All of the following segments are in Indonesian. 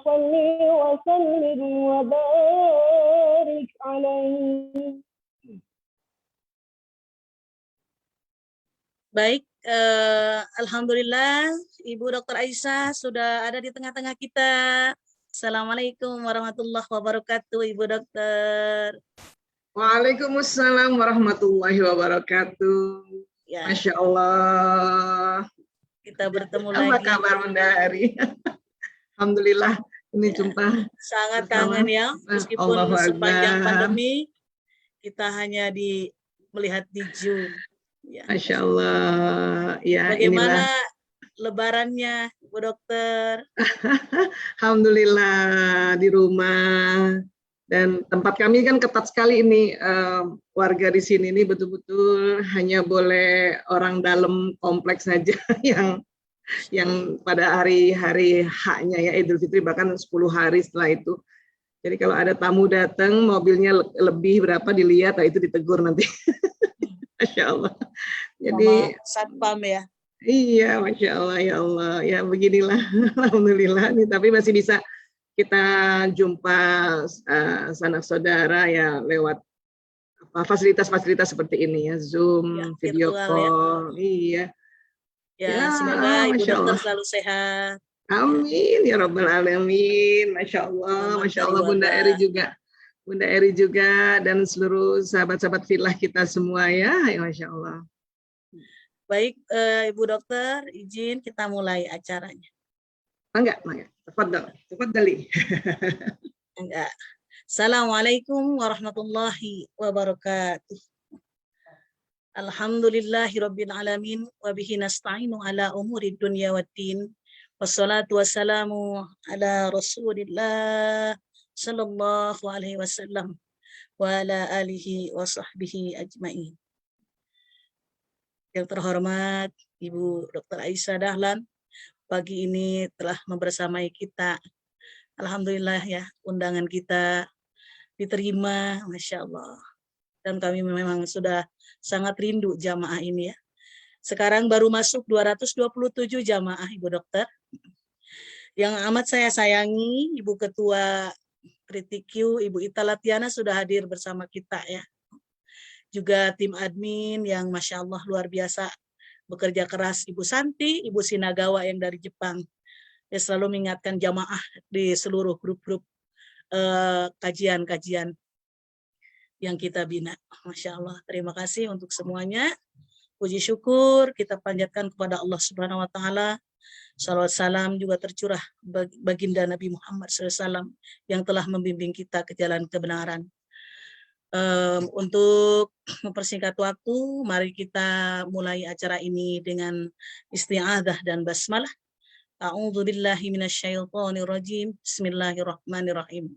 صل وسلم وبارك عليه. Baik, alhamdulillah Ibu Dr. Aisyah sudah ada di tengah-tengah kita. Assalamualaikum warahmatullahi wabarakatuh, Ibu Dokter. Waalaikumsalam warahmatullahi wabarakatuh. Ya, Masya Allah. kita bertemu Apa lagi. kabar Bunda Ari? Alhamdulillah ini Ya, jumpa sangat bersama. kangen ya, meskipun Allahu sepanjang Akbar. pandemi kita hanya melihat di Zoom. Ya. Masya Allah. Ya, Bagaimana inilah. lebarannya, Bu Dokter? Alhamdulillah di rumah. Dan tempat kami kan ketat sekali ini, warga di sini ini betul-betul hanya boleh orang dalam kompleks saja yang pada hari-hari haknya ya Idul Fitri, bahkan 10 hari setelah itu. Jadi kalau ada tamu datang mobilnya lebih berapa dilihat, itu ditegur nanti. Masya Allah. Jadi sama satpam ya. Iya, Masya Allah, ya Allah. Ya beginilah, Alhamdulillah. Nih, tapi masih bisa kita jumpa sanak saudara ya lewat fasilitas-fasilitas seperti ini ya, Zoom, Ya, video virtual, call. ya. Iya. Ya, semoga Ibu Masya Dokter Allah. selalu sehat. Amin ya Rabbal Alamin. Masya Allah, Aman Masya dari Allah. Bunda wabah. Eri juga. Bunda Eri juga dan seluruh sahabat-sahabat filah kita semua ya. Masya Allah. Baik, Ibu Dokter, izin kita mulai acaranya. Enggak. Cepat dali. Enggak. Assalamualaikum warahmatullahi wabarakatuh. Alhamdulillahirabbil alamin wa bihi nasta'inu ala umuri dunya waddin. Wassalatu wassalamu ala Rasulillah sallallahu alaihi wasallam wa ala alihi wa sahbihi ajmain. Yang terhormat Ibu Dr. Aisyah Dahlan, pagi ini telah membersamai kita. Alhamdulillah ya, undangan kita diterima, Masya Allah. Dan kami memang sudah sangat rindu jamaah ini ya. Sekarang baru masuk 227 jamaah Ibu Dokter. Yang amat saya sayangi, Ibu Ketua Kritiq, Ibu Ita Latiana sudah hadir bersama kita ya. Juga tim admin yang Masya Allah luar biasa bekerja keras, Ibu Santi, Ibu Sinagawa yang dari Jepang. Dia selalu mengingatkan jamaah di seluruh grup-grup kajian-kajian yang kita bina. Masya Allah, terima kasih untuk semuanya. Puji syukur kita panjatkan kepada Allah Subhanahu Wa Taala. Salawat salam juga tercurah baginda Nabi Muhammad SAW yang telah membimbing kita ke jalan kebenaran. Untuk mempersingkat waktu, mari kita mulai acara ini dengan isti'adzah dan basmalah. A'udzubillahi minasyaitonirrajim. Bismillahirrahmanirrahim.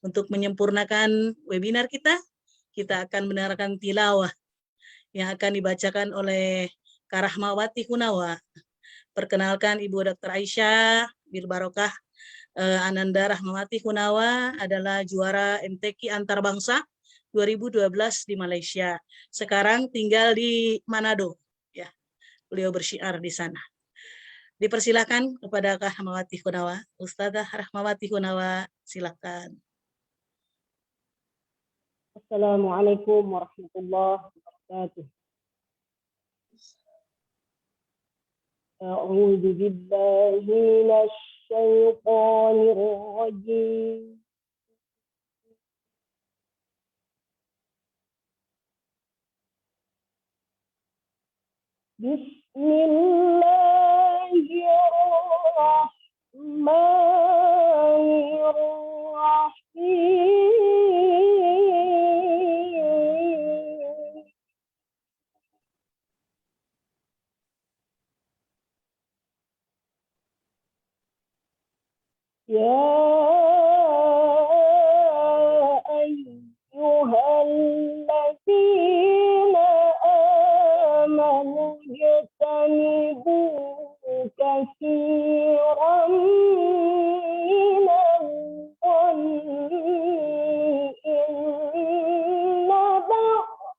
Untuk menyempurnakan webinar kita akan mendengarkan tilawah yang akan dibacakan oleh Karahmawati Hunawa. Perkenalkan Ibu Dr. Aisyah bil Barokah Ananda Rahmawati Hunawa adalah juara MTQ Antarbangsa 2012 di Malaysia. Sekarang tinggal di Manado. Ya, beliau bersyiar di sana. Dipersilakan kepada Kak Rahmawati Hunawa. Ustazah Rahmawati Hunawa, silakan. Assalamualaikum warahmatullahi wabarakatuh. A'udzu billahi minasy syaithanir rajim. Bismillahirrahmanirrahim. Ya ayyuhalladzina amanu jatanibu katsiran minadh dhanni inna ba'dadh-dhanni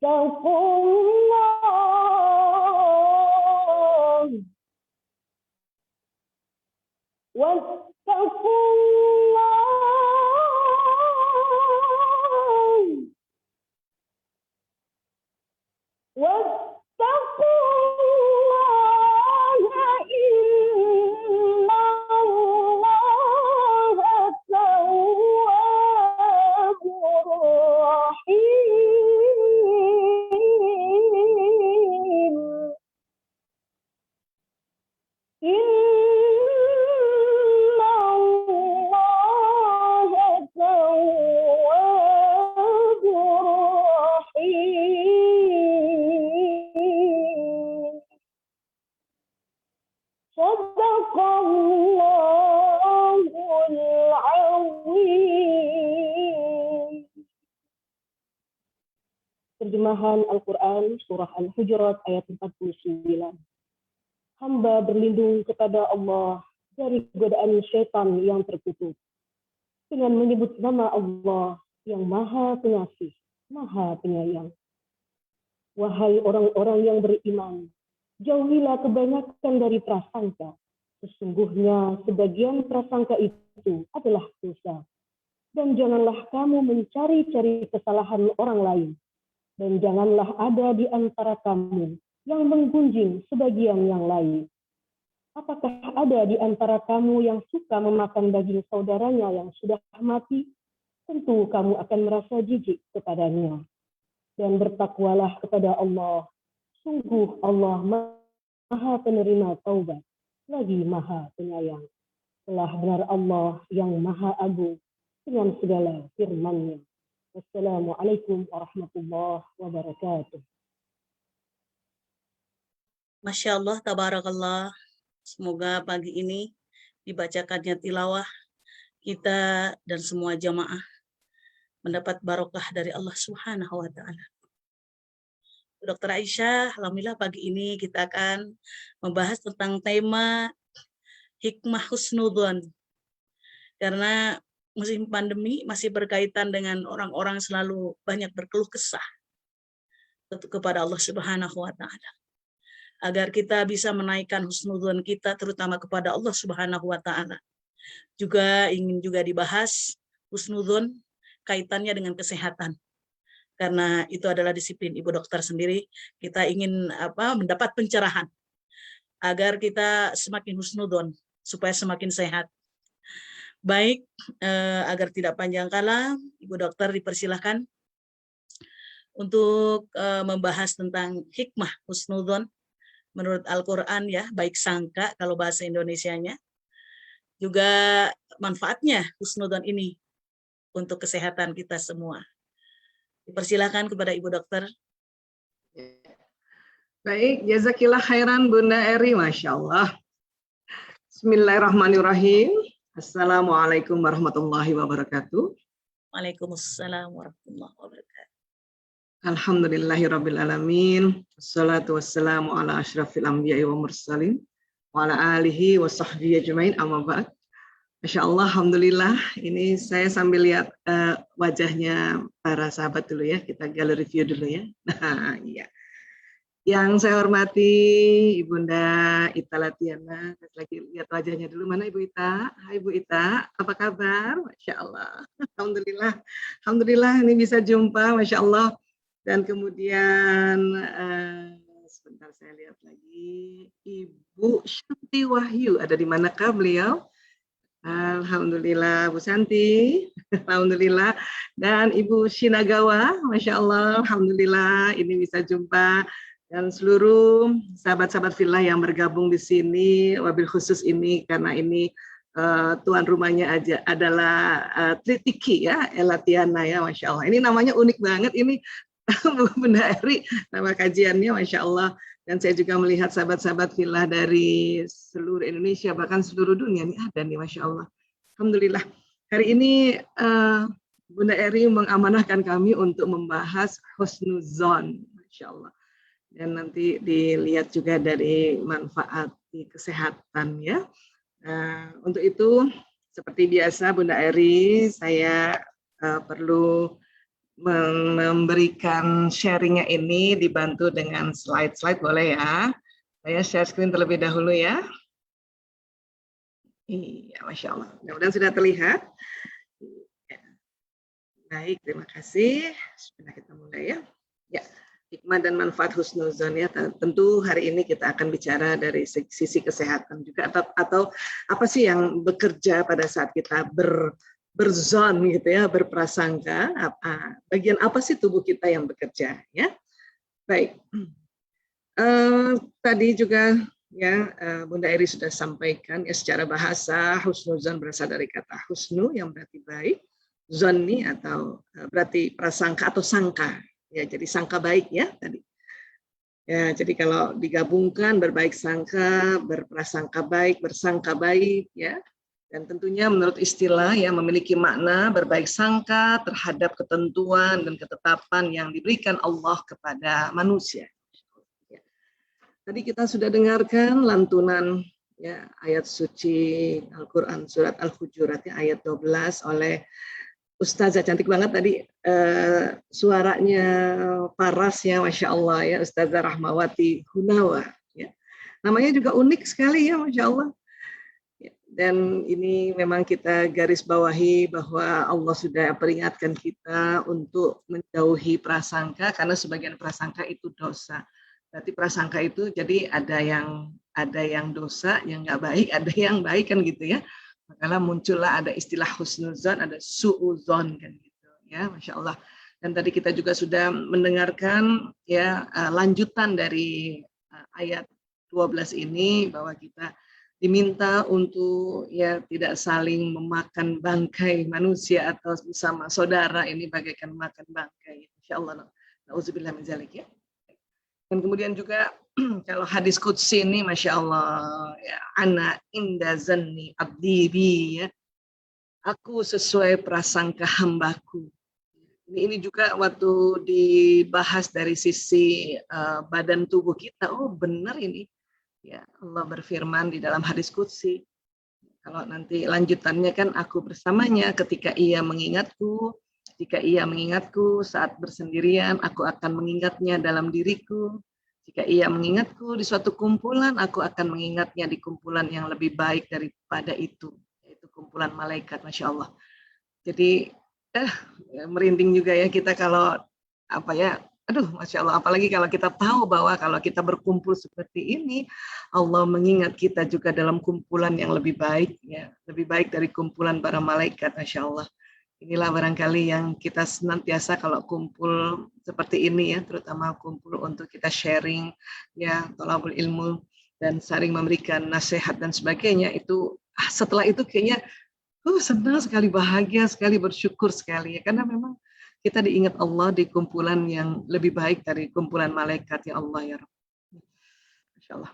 واتقوا الله واتقوا الله إن الله تواب رحيم إن الله تواب رحيم صدق الله العظيم. Terjemahan Al-Quran Surah Al-Hujurat ayat 49. Hamba berlindung kepada Allah dari godaan syaitan yang terkutuk dengan menyebut nama Allah yang Maha Pengasih, Maha Penyayang. Wahai orang-orang yang beriman, jauhilah kebanyakan dari prasangka. Sesungguhnya sebagian prasangka itu adalah dosa. Dan janganlah kamu mencari-cari kesalahan orang lain. Dan janganlah ada di antara kamu yang menggunjing sebagian yang lain. Apakah ada di antara kamu yang suka memakan daging saudaranya yang sudah mati? Tentu kamu akan merasa jijik kepadanya. Dan bertakwalah kepada Allah. Sungguh Allah Maha Penerima Taubat, lagi Maha Penyayang. Telah benar Allah yang Maha Agung dengan segala firman-Nya. Wassalamualaikum warahmatullahi wabarakatuh. Masya Allah, tabarakallah. Semoga pagi ini dibacakannya tilawah kita dan semua jamaah mendapat barokah dari Allah Subhanahu wa Ta'ala. Dr. Aisyah, alhamdulillah pagi ini kita akan membahas tentang tema hikmah husnudzon. Karena musim pandemi masih berkaitan dengan orang-orang selalu banyak berkeluh kesah kepada Allah Subhanahu wa Ta'ala. Agar kita bisa menaikkan husnudzon kita terutama kepada Allah Subhanahu wa Ta'ala. Juga ingin juga dibahas husnudzon kaitannya dengan kesehatan. Karena itu adalah disiplin Ibu Dokter sendiri. Kita ingin mendapat pencerahan agar kita semakin husnudzon supaya semakin sehat. Baik, agar tidak panjang kala, Ibu Dokter dipersilahkan untuk membahas tentang hikmah husnudzon menurut Al-Quran ya, baik sangka kalau bahasa Indonesianya, juga manfaatnya husnudzon ini untuk kesehatan kita semua. Dipersilakan kepada Ibu Dokter. Baik, jazakillah khairan Bunda Eri, Masya Allah. Bismillahirrahmanirrahim. Assalamualaikum warahmatullahi wabarakatuh. Waalaikumsalam warahmatullahi wabarakatuh. Alhamdulillahirabbil alamin. Wassalatu wassalamu ala asyrafil anbiya'i wa mursalin wa ala alihi wa sahbihi ajmain, amma ba'd. Masya Allah, alhamdulillah. Ini saya sambil lihat wajahnya para sahabat dulu ya. Kita gallery view dulu ya. Nah, iya. Yang saya hormati Ibunda Ita Latiana. Lagi lihat wajahnya dulu. Mana Ibu Ita? Hai Ibu Ita, apa kabar? Masya Allah. Alhamdulillah. Alhamdulillah ini bisa jumpa, Masya Allah. Dan kemudian sebentar saya lihat lagi, Ibu Shanti Wahyu, ada di manakah beliau? Alhamdulillah, Bu Santi, alhamdulillah. Dan Ibu Shinagawa, Masya Allah, alhamdulillah ini bisa jumpa. Dan seluruh sahabat-sahabat fillah yang bergabung di sini, wabil khusus ini karena ini tuan rumahnya aja adalah Tritiki ya, Elatiana ya, Masya Allah. Ini namanya unik banget ini. Bunda Eri, nama kajiannya Masya Allah. Dan saya juga melihat sahabat-sahabat fillah dari seluruh Indonesia, bahkan seluruh dunia ini ada nih, Masya Allah. Alhamdulillah. Hari ini Bunda Eri mengamanahkan kami untuk membahas husnudzon, Masya Allah. Dan nanti dilihat juga dari manfaat di kesehatan ya. Untuk itu, seperti biasa Bunda Eri, saya perlu memberikan sharingnya ini dibantu dengan slide-slide, boleh ya? Saya share screen terlebih dahulu ya. Iya, Masya Allah. Mudah-mudahan sudah terlihat. Baik, terima kasih. Sudah kita mulai ya. Ya, hikmah dan manfaat husnuzon ya. Tentu hari ini kita akan bicara dari sisi kesehatan juga atau apa sih yang bekerja pada saat kita berzon gitu ya, berprasangka. Bagian apa sih tubuh kita yang bekerja ya? Baik. Tadi juga ya Bunda Eri sudah sampaikan ya, secara bahasa husnuzon berasal dari kata husnu yang berarti baik, zonni atau berarti prasangka atau sangka ya, jadi sangka baik ya tadi ya. Jadi kalau digabungkan berbaik sangka, berprasangka baik, bersangka baik ya, dan tentunya menurut istilah ya memiliki makna berbaik sangka terhadap ketentuan dan ketetapan yang diberikan Allah kepada manusia. Tadi kita sudah dengarkan lantunan ya ayat suci Al-Quran surat Al-Hujurat ya, ayat 12 oleh Ustazah, cantik banget tadi suaranya parasnya, Masya Allah ya, Ustazah Rahmawati Hunawa ya. Namanya juga unik sekali ya, Masya Allah. Dan ini memang kita garis bawahi bahwa Allah sudah peringatkan kita untuk menjauhi prasangka, karena sebagian prasangka itu dosa. Berarti prasangka itu jadi ada yang dosa, yang nggak baik, ada yang baik kan gitu ya. Makanya muncullah ada istilah husnuzon, ada su'uzon kan gitu ya, Masya Allah. Dan tadi kita juga sudah mendengarkan ya lanjutan dari ayat 12 ini bahwa kita diminta untuk ya tidak saling memakan bangkai manusia atau bersama saudara ini bagaikan makan bangkai. Insya Allah. Nauzubillah min dzalik ya. Dan kemudian juga kalau hadis qudsi ini Masya Allah ya, ana inda zanni abdi bi ya, aku sesuai prasangka hambaku. Ini juga waktu dibahas dari sisi badan tubuh kita, oh benar ini ya, Allah berfirman di dalam hadis qudsi, kalau nanti lanjutannya kan aku bersamanya ketika ia mengingatku. Jika ia mengingatku saat bersendirian, aku akan mengingatnya dalam diriku. Jika ia mengingatku di suatu kumpulan, aku akan mengingatnya di kumpulan yang lebih baik daripada itu, yaitu kumpulan malaikat, Masya Allah. Jadi merinding juga ya kita kalau apa ya, aduh Masya Allah, apalagi kalau kita tahu bahwa kalau kita berkumpul seperti ini, Allah mengingat kita juga dalam kumpulan yang lebih baik, ya, lebih baik dari kumpulan para malaikat, Masya Allah. Inilah barangkali yang kita senantiasa kalau kumpul seperti ini ya, terutama kumpul untuk kita sharing ya, thalabul ilmu dan saling memberikan nasihat dan sebagainya, itu setelah itu kayaknya senang sekali, bahagia sekali, bersyukur sekali ya, karena memang kita diingat Allah di kumpulan yang lebih baik dari kumpulan malaikat ya Allah ya Rabbi. Masya Allah.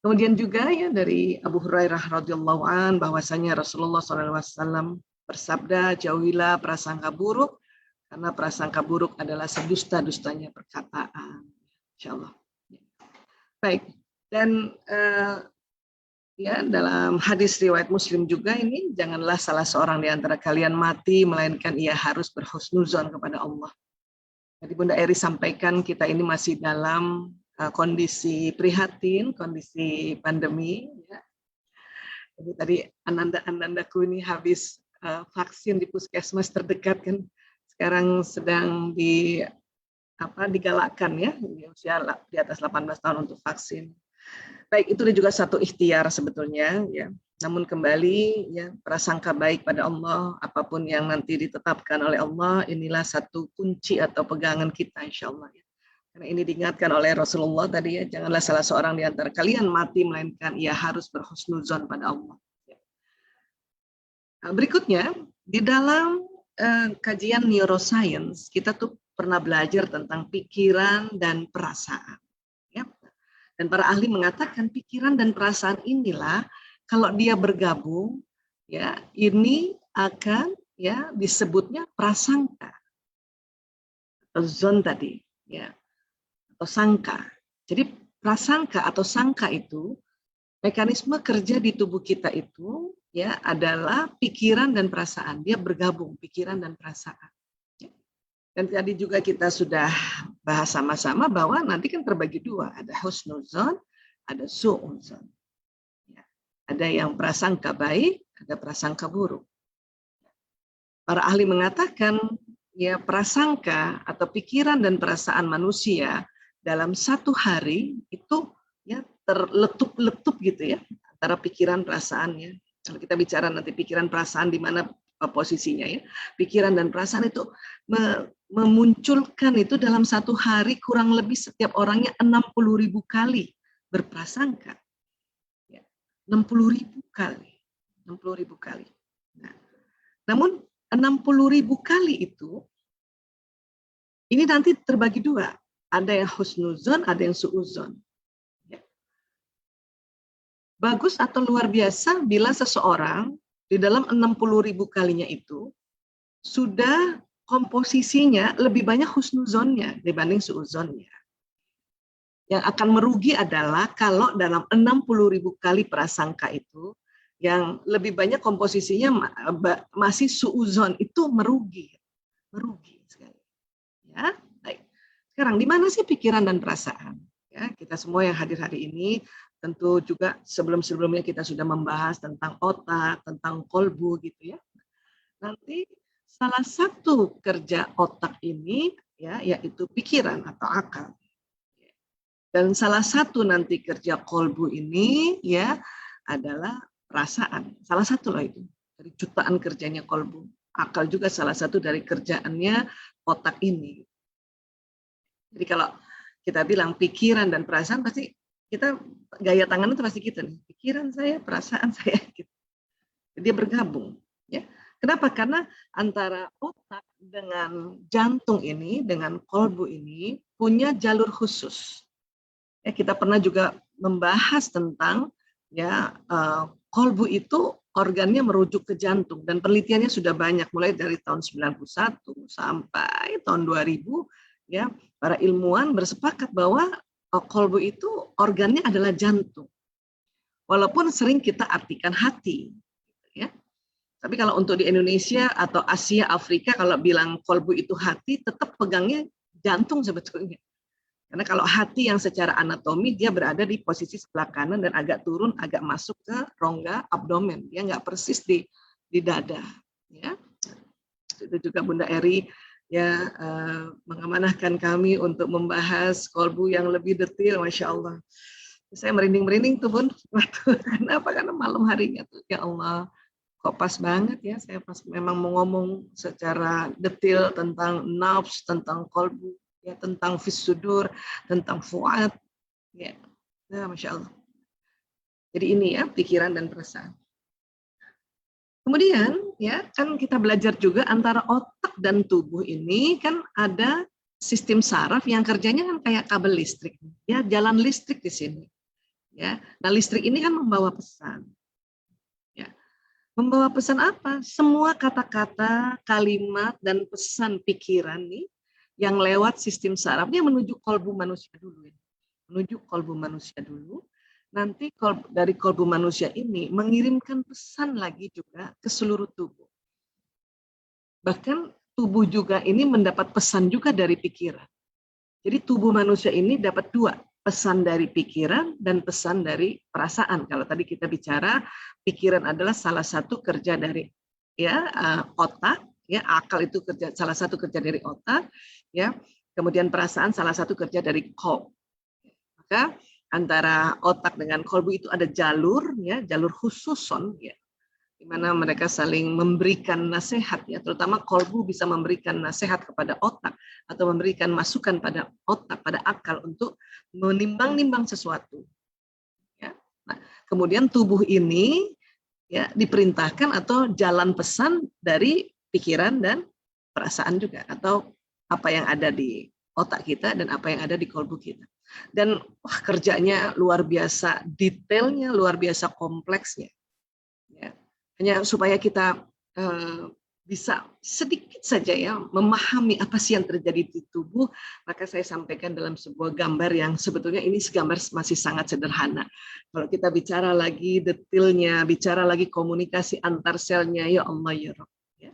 Kemudian juga ya dari Abu Hurairah radhiyallahu an bahwasanya Rasulullah SAW bersabda, jauhilah prasangka buruk, karena prasangka buruk adalah sedusta-dustanya perkataan. Insya Allah. Baik, dan ya dalam hadis riwayat Muslim juga ini, janganlah salah seorang di antara kalian mati, melainkan ia harus berhusnuzon kepada Allah. Jadi Bunda Eri sampaikan kita ini masih dalam kondisi prihatin, kondisi pandemi. Ya. Jadi tadi anandaku ini habis vaksin di puskesmas terdekat kan, sekarang sedang digalakkan ya, di usia di atas 18 tahun untuk vaksin. Baik, itu juga satu ikhtiar sebetulnya ya. Namun kembali ya, prasangka baik pada Allah, apapun yang nanti ditetapkan oleh Allah, inilah satu kunci atau pegangan kita insya Allah ya. Karena ini diingatkan oleh Rasulullah tadi ya, janganlah salah seorang di antara kalian mati melainkan ia harus berhusnuzon pada Allah. Nah, berikutnya, di dalam kajian neuroscience, kita tuh pernah belajar tentang pikiran dan perasaan. Ya. Dan para ahli mengatakan pikiran dan perasaan inilah, kalau dia bergabung, ya ini akan ya disebutnya prasangka. Atau zon tadi, ya, atau sangka. Jadi prasangka atau sangka itu, mekanisme kerja di tubuh kita itu ya adalah pikiran dan perasaan, dia bergabung pikiran dan perasaan. Dan tadi juga kita sudah bahas sama-sama bahwa nanti kan terbagi dua, ada husnuzon, ada su'uzon. Ya. Ada yang prasangka baik, ada prasangka buruk. Para ahli mengatakan ya prasangka atau pikiran dan perasaan manusia dalam satu hari itu ya terletup-letup gitu ya antara pikiran perasaannya. Kalau kita bicara nanti pikiran perasaan di mana posisinya ya, pikiran dan perasaan itu memunculkan itu dalam satu hari kurang lebih setiap orangnya 60.000 kali berprasangka. Ya, 60.000 kali. 60.000 kali. Nah, namun 60.000 kali itu ini nanti terbagi dua. Ada yang husnuzon, ada yang su'uzon. Ya. Bagus atau luar biasa bila seseorang di dalam 60.000 kalinya itu sudah komposisinya lebih banyak husnuzonnya dibanding su'uzonnya. Yang akan merugi adalah kalau dalam 60.000 kali prasangka itu yang lebih banyak komposisinya masih su'uzon, itu merugi sekali. Ya, baik. Sekarang di mana sih pikiran dan perasaan? Ya, kita semua yang hadir hari ini tentu juga sebelumnya kita sudah membahas tentang otak, tentang kolbu gitu ya. Nanti salah satu kerja otak ini ya yaitu pikiran atau akal. Dan salah satu nanti kerja kolbu ini ya adalah perasaan. Salah satu loh itu dari jutaan kerjanya kolbu. Akal juga salah satu dari kerjaannya otak ini. Jadi kalau kita bilang pikiran dan perasaan pasti kita gaya tangan itu pasti kita nih, pikiran saya, perasaan saya gitu. Dia bergabung ya. Kenapa? Karena antara otak dengan jantung ini, dengan kolbu ini punya jalur khusus. Ya, kita pernah juga membahas tentang ya kolbu itu organnya merujuk ke jantung dan penelitiannya sudah banyak mulai dari tahun 91 sampai tahun 2000 ya para ilmuwan bersepakat bahwa kolbu itu organnya adalah jantung. Walaupun sering kita artikan hati ya. Tapi kalau untuk di Indonesia atau Asia, Afrika kalau bilang kolbu itu hati tetap pegangnya jantung sebetulnya. Karena kalau hati yang secara anatomi dia berada di posisi sebelah kanan dan agak turun, agak masuk ke rongga abdomen. Dia nggak persis di dada. Ya. Itu juga Bunda Eri ya mengamanahkan kami untuk membahas kolbu yang lebih detail, Masya Allah. Saya merinding-merinding tuh Bun. Kenapa? Karena malam harinya tuh, ya Allah, kok pas banget ya. Saya pas memang mau ngomong secara detail tentang nafs, tentang kolbu, ya, tentang fisudur, tentang fuad, ya, nah, Masya Allah. Jadi ini ya pikiran dan perasaan. Kemudian ya kan kita belajar juga antara otak dan tubuh ini kan ada sistem saraf yang kerjanya kan kayak kabel listrik, ya jalan listrik di sini. Ya, nah listrik ini kan membawa pesan. Ya, membawa pesan apa? Semua kata-kata, kalimat dan pesan pikiran nih yang lewat sistem sarafnya menuju kolbu manusia dulu. Ya. Menuju kolbu manusia dulu. Nanti dari kolbu manusia ini mengirimkan pesan lagi juga ke seluruh tubuh. Bahkan tubuh juga ini mendapat pesan juga dari pikiran. Jadi tubuh manusia ini dapat dua, pesan dari pikiran dan pesan dari perasaan. Kalau tadi kita bicara pikiran adalah salah satu kerja dari ya otak, ya akal itu kerja salah satu kerja dari otak, ya. Kemudian perasaan salah satu kerja dari kolb. Maka antara otak dengan kolbu itu ada jalur, ya jalur khususon, ya, di mana mereka saling memberikan nasihat, ya terutama kolbu bisa memberikan nasihat kepada otak atau memberikan masukan pada otak, pada akal untuk menimbang-nimbang sesuatu. Ya. Nah, kemudian tubuh ini ya diperintahkan atau jalan pesan dari pikiran dan perasaan juga atau apa yang ada di otak kita dan apa yang ada di kolbu kita. Dan wah, kerjanya luar biasa, detailnya luar biasa kompleksnya. Ya. Hanya supaya kita bisa sedikit saja ya memahami apa sih yang terjadi di tubuh, maka saya sampaikan dalam sebuah gambar yang sebetulnya ini gambar masih sangat sederhana. Kalau kita bicara lagi detailnya, bicara lagi komunikasi antar selnya, ya Allah ya Rabb. Ya.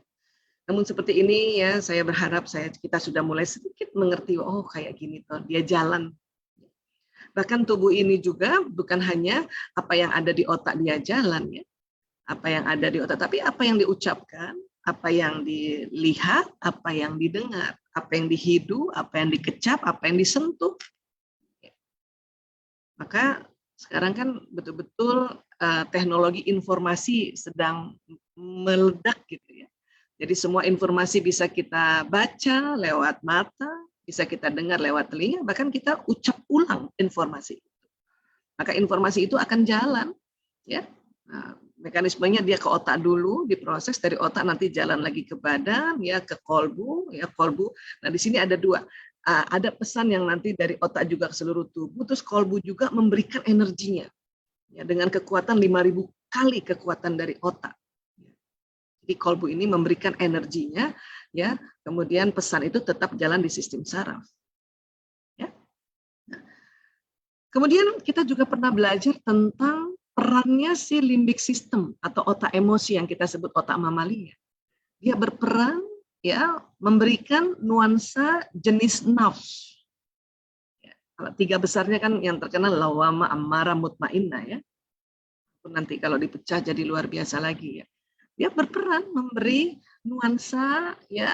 Namun seperti ini ya, saya berharap kita sudah mulai sedikit mengerti, oh kayak gini toh, dia jalan. Bahkan tubuh ini juga bukan hanya apa yang ada di otak dia jalan ya, apa yang ada di otak, tapi apa yang diucapkan, apa yang dilihat, apa yang didengar, apa yang dihidu, apa yang dikecap, apa yang disentuh. Maka sekarang kan betul-betul teknologi informasi sedang meledak gitu ya. Jadi semua informasi bisa kita baca lewat mata, bisa kita dengar lewat telinga, bahkan kita ucap ulang informasi itu. Maka informasi itu akan jalan, ya. Nah, mekanismenya dia ke otak dulu, diproses dari otak nanti jalan lagi ke badan, ya ke kolbu, ya kolbu. Nah di sini ada dua. Ada pesan yang nanti dari otak juga ke seluruh tubuh, terus kolbu juga memberikan energinya, ya dengan kekuatan 5.000 kali kekuatan dari otak. Jadi kolbu ini memberikan energinya, ya. Kemudian pesan itu tetap jalan di sistem saraf. Ya. Nah, kemudian kita juga pernah belajar tentang perannya si limbic system atau otak emosi yang kita sebut otak mamalia. Dia berperan, ya, memberikan nuansa jenis nafs. Ya, kalau 3 besarnya kan yang terkenal lawama, ammara, mutmainnah ya. Nanti kalau dipecah jadi luar biasa lagi ya. Dia berperan memberi nuansa ya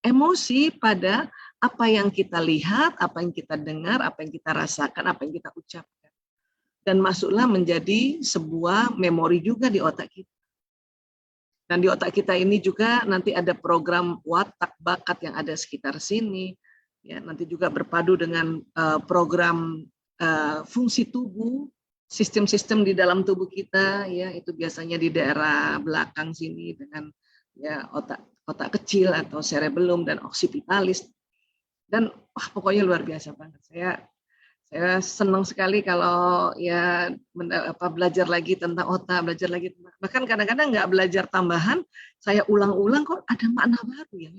emosi pada apa yang kita lihat, apa yang kita dengar, apa yang kita rasakan, apa yang kita ucapkan. Dan masuklah menjadi sebuah memori juga di otak kita. Dan di otak kita ini juga nanti ada program watak bakat yang ada sekitar sini. Ya, nanti juga berpadu dengan program fungsi tubuh, sistem-sistem di dalam tubuh kita, ya itu biasanya di daerah belakang sini dengan ya otak kecil atau cerebellum dan occipitalis. Dan pokoknya luar biasa banget. Saya senang sekali kalau ya belajar lagi tentang otak, belajar lagi. Bahkan kadang-kadang nggak belajar tambahan, saya ulang-ulang kok ada makna baru ya.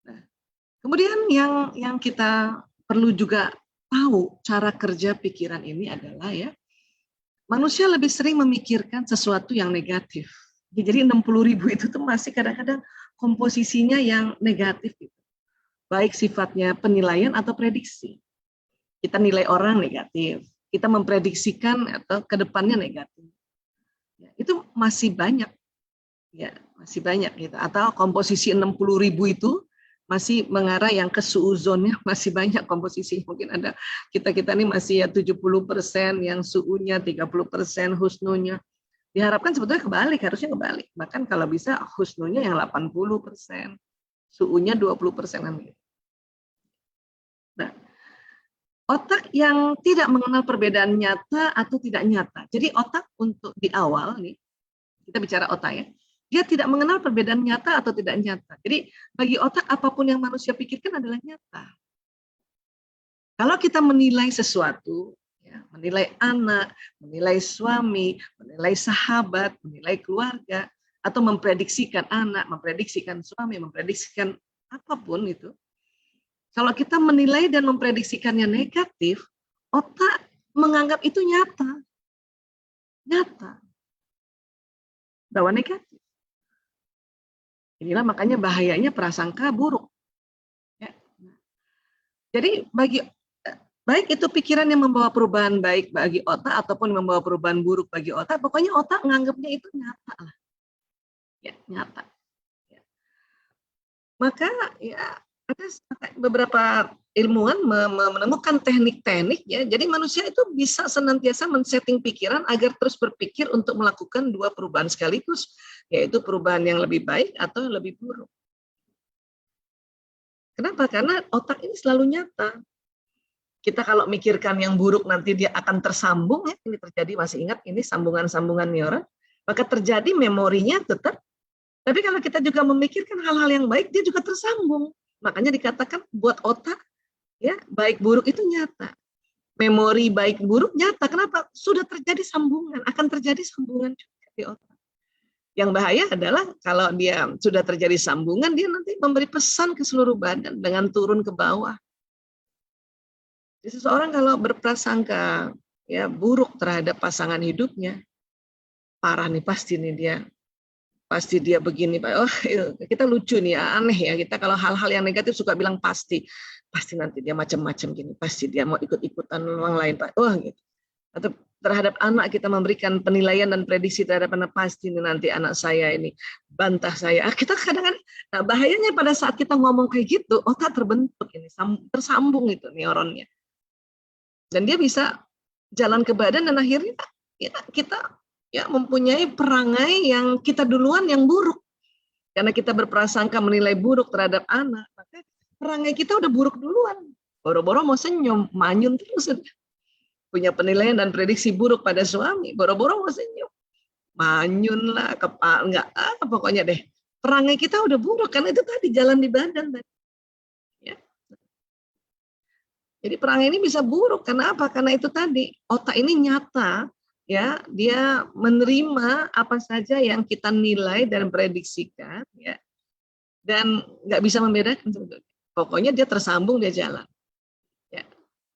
Nah, kemudian yang kita perlu juga tahu cara kerja pikiran ini adalah ya manusia lebih sering memikirkan sesuatu yang negatif. Jadi 60.000 itu tuh masih kadang-kadang komposisinya yang negatif gitu. Baik sifatnya penilaian atau prediksi. Kita nilai orang negatif, kita memprediksikan atau ke depannya negatif. Ya, itu masih banyak. Ya, masih banyak gitu. Atau komposisi 60.000 itu masih mengarah yang ke suuzonnya masih banyak komposisi. Mungkin ada kita ini masih ya 70% yang suunya, 30% husnunya. Diharapkan sebetulnya kebalik, harusnya kebalik. Bahkan kalau bisa husnunya yang 80%, suunya 20%. Nah, otak yang tidak mengenal perbedaan nyata atau tidak nyata. Jadi otak untuk di awal nih, kita bicara otak ya. Dia tidak mengenal perbedaan nyata atau tidak nyata. Jadi bagi otak apapun yang manusia pikirkan adalah nyata. Kalau kita menilai sesuatu, ya, menilai anak, menilai suami, menilai sahabat, menilai keluarga, atau memprediksikan anak, memprediksikan suami, memprediksikan apapun itu, kalau kita menilai dan memprediksikannya negatif, otak menganggap itu nyata. Nyata. Bahwa negatif. Inilah makanya bahayanya prasangka buruk. Ya. Jadi baik itu pikiran yang membawa perubahan baik bagi otak ataupun membawa perubahan buruk bagi otak, pokoknya otak menganggapnya itu nyata lah. Ya, nyata. Ya. Maka ya ada beberapa ilmuwan menemukan teknik-teknik ya. Jadi manusia itu bisa senantiasa men-setting pikiran agar terus berpikir untuk melakukan 2 perubahan sekaligus, yaitu perubahan yang lebih baik atau yang lebih buruk. Kenapa? Karena otak ini selalu nyata. Kita kalau mikirkan yang buruk nanti dia akan tersambung ya, ini terjadi, masih ingat ini sambungan-sambungan neuron, maka terjadi memorinya tetap. Tapi kalau kita juga memikirkan hal-hal yang baik, dia juga tersambung. Makanya dikatakan buat otak, ya baik buruk itu nyata. Memori baik buruk nyata. Kenapa? Sudah terjadi sambungan, akan terjadi sambungan juga di otak. Yang bahaya adalah kalau dia sudah terjadi sambungan, dia nanti memberi pesan ke seluruh badan dengan turun ke bawah. Jadi seseorang kalau berprasangka ya buruk terhadap pasangan hidupnya, parah nih pasti nih dia pasti dia begini, Pak. Oh, kita lucu nih, aneh ya. Kita kalau hal-hal yang negatif suka bilang pasti nanti dia macam-macam gini, pasti dia mau ikut-ikutan orang lain, Pak. Oh, gitu. Atau terhadap anak kita memberikan penilaian dan prediksi terhadap anak, pasti nanti anak saya ini bantah saya. Kita kadang-kadang, nah bahayanya pada saat kita ngomong kayak gitu, otak terbentuk ini, tersambung itu neuronnya. Dan dia bisa jalan ke badan dan akhirnya kita ya mempunyai perangai yang kita duluan yang buruk. Karena kita berprasangka menilai buruk terhadap anak, maka perangai kita udah buruk duluan. Boro-boro mau senyum, manyun terus. Punya penilaian dan prediksi buruk pada suami, boro-boro mau senyum. Manyun lah, enggak, pokoknya deh. Perangai kita udah buruk, karena itu tadi jalan di badan. Ya. Jadi perangai ini bisa buruk, karena apa? Karena itu tadi, otak ini nyata, ya, dia menerima apa saja yang kita nilai dan prediksikan, ya, dan nggak bisa membedakan. Pokoknya dia tersambung, dia jalan. Ya.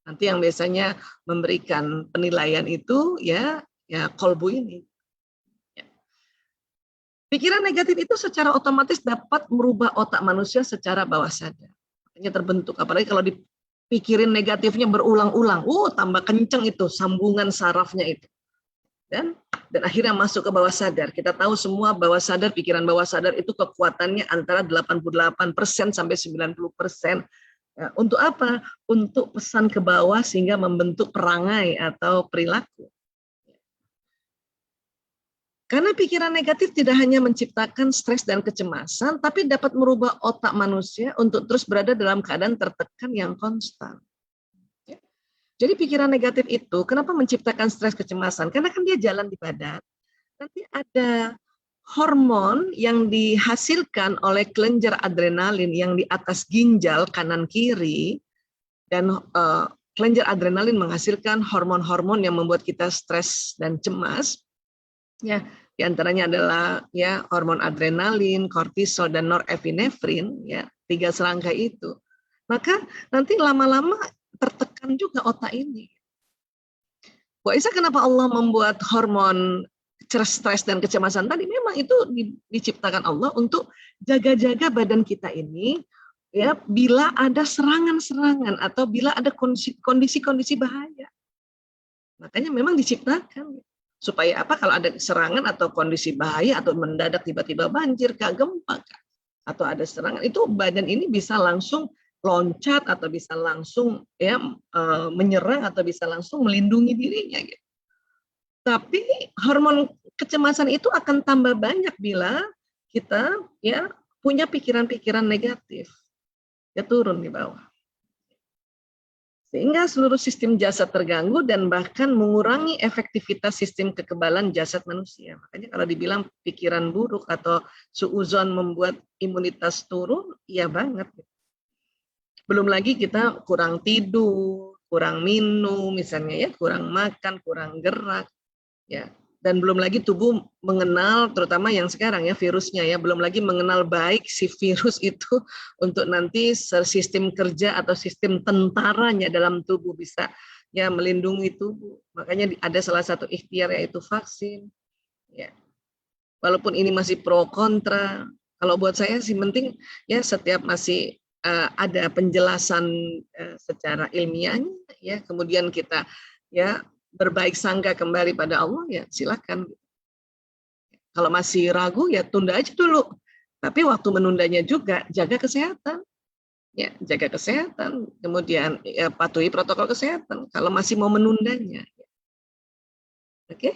Nanti yang biasanya memberikan penilaian itu ya kolbu ini. Ya. Pikiran negatif itu secara otomatis dapat merubah otak manusia secara bawah sadar. Makanya terbentuk, apalagi kalau dipikirin negatifnya berulang-ulang, tambah kenceng itu sambungan sarafnya itu. Dan akhirnya masuk ke bawah sadar. Kita tahu semua bawah sadar, pikiran bawah sadar itu kekuatannya antara 88% sampai 90%. Ya, untuk apa? Untuk pesan ke bawah sehingga membentuk perangai atau perilaku. Karena pikiran negatif tidak hanya menciptakan stres dan kecemasan, tapi dapat merubah otak manusia untuk terus berada dalam keadaan tertekan yang konstan. Ya. Jadi pikiran negatif itu kenapa menciptakan stres kecemasan? Karena kan dia jalan di badan. Nanti ada hormon yang dihasilkan oleh kelenjar adrenalin yang di atas ginjal kanan kiri, dan kelenjar adrenalin menghasilkan hormon-hormon yang membuat kita stres dan cemas. Ya, diantaranya adalah ya hormon adrenalin, kortisol dan norepinefrin, ya 3 serangkai itu. Maka nanti lama-lama tertekan juga otak ini. Bu Aisyah, kenapa Allah membuat hormon stres dan kecemasan tadi? Memang itu diciptakan Allah untuk jaga-jaga badan kita ini, ya, bila ada serangan-serangan atau bila ada kondisi-kondisi bahaya. Makanya memang diciptakan supaya apa? Kalau ada serangan atau kondisi bahaya atau mendadak tiba-tiba banjir, gempa, atau ada serangan, itu badan ini bisa langsung loncat atau bisa langsung ya menyerang atau bisa langsung melindungi dirinya. Gitu. Tapi hormon kecemasan itu akan tambah banyak bila kita ya punya pikiran-pikiran negatif. Ya turun di bawah. Sehingga seluruh sistem jasad terganggu dan bahkan mengurangi efektivitas sistem kekebalan jasad manusia. Makanya kalau dibilang pikiran buruk atau suuzon membuat imunitas turun, iya banget. Belum lagi kita kurang tidur, kurang minum misalnya ya, kurang makan, kurang gerak. Ya, dan belum lagi tubuh mengenal, terutama yang sekarang ya virusnya ya, belum lagi mengenal baik si virus itu untuk nanti sistem kerja atau sistem tentaranya dalam tubuh bisa ya melindungi tubuh. Makanya ada salah satu ikhtiar yaitu vaksin. Ya, walaupun ini masih pro kontra, kalau buat saya sih penting ya setiap masih ada penjelasan secara ilmiahnya ya, kemudian kita ya berbaik sangka kembali pada Allah, ya silakan. Kalau masih ragu, ya tunda aja dulu. Tapi waktu menundanya juga jaga kesehatan, ya jaga kesehatan. Kemudian ya, patuhi protokol kesehatan. Kalau masih mau menundanya, oke?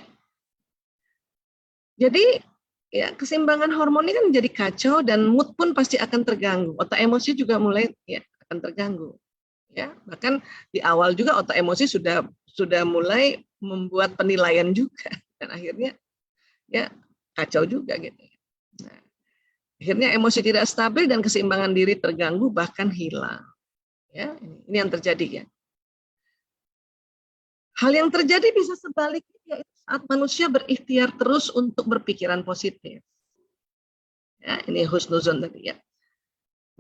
Jadi ya keseimbangan hormon ini kan jadi kacau dan mood pun pasti akan terganggu. Otak emosi juga mulai ya akan terganggu. Ya, bahkan di awal juga otak emosi sudah mulai membuat penilaian juga dan akhirnya ya kacau juga gitu. Nah, akhirnya emosi tidak stabil dan keseimbangan diri terganggu bahkan hilang. Ya, ini yang terjadi ya. Hal yang terjadi bisa sebaliknya yaitu saat manusia berikhtiar terus untuk berpikiran positif. Ya, ini husnuzon tadi ya.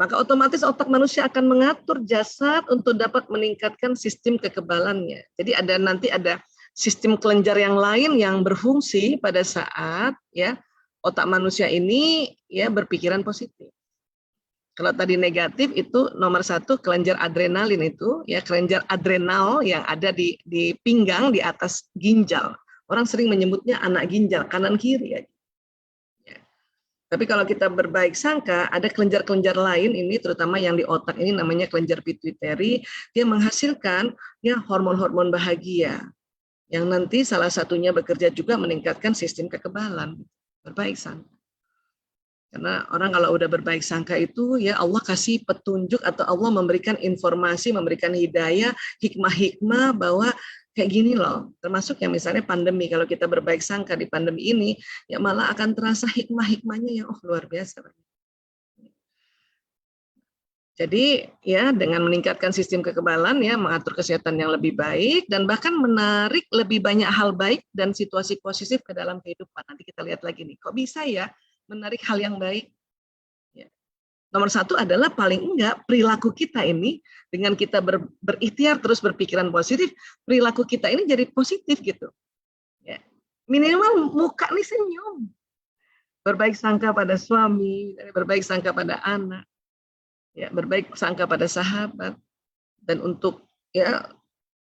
Maka otomatis otak manusia akan mengatur jasad untuk dapat meningkatkan sistem kekebalannya. Jadi nanti ada sistem kelenjar yang lain yang berfungsi pada saat ya otak manusia ini ya berpikiran positif. Kalau tadi negatif itu nomor 1 kelenjar adrenalin itu ya, kelenjar adrenal yang ada di pinggang di atas ginjal. Orang sering menyebutnya anak ginjal kanan kiri ya. Tapi kalau kita berbaik sangka, ada kelenjar-kelenjar lain ini terutama yang di otak ini namanya kelenjar pituitary, dia menghasilkan ya hormon-hormon bahagia yang nanti salah satunya bekerja juga meningkatkan sistem kekebalan. Berbaik sangka. Karena orang kalau udah berbaik sangka itu ya Allah kasih petunjuk atau Allah memberikan informasi, memberikan hidayah, hikmah-hikmah bahwa kayak gini loh. Termasuk yang misalnya pandemi, kalau kita berbaik sangka di pandemi ini ya malah akan terasa hikmah-hikmahnya yang luar biasa. Jadi ya dengan meningkatkan sistem kekebalan ya mengatur kesehatan yang lebih baik dan bahkan menarik lebih banyak hal baik dan situasi positif ke dalam kehidupan. Nanti kita lihat lagi nih, kok bisa ya menarik hal yang baik. Ya. Nomor 1 adalah paling enggak perilaku kita ini dengan kita berikhtiar terus berpikiran positif, perilaku kita ini jadi positif gitu. Ya. Minimal muka nih senyum. Berbaik sangka pada suami, berbaik sangka pada anak, ya berbaik sangka pada sahabat, dan untuk ya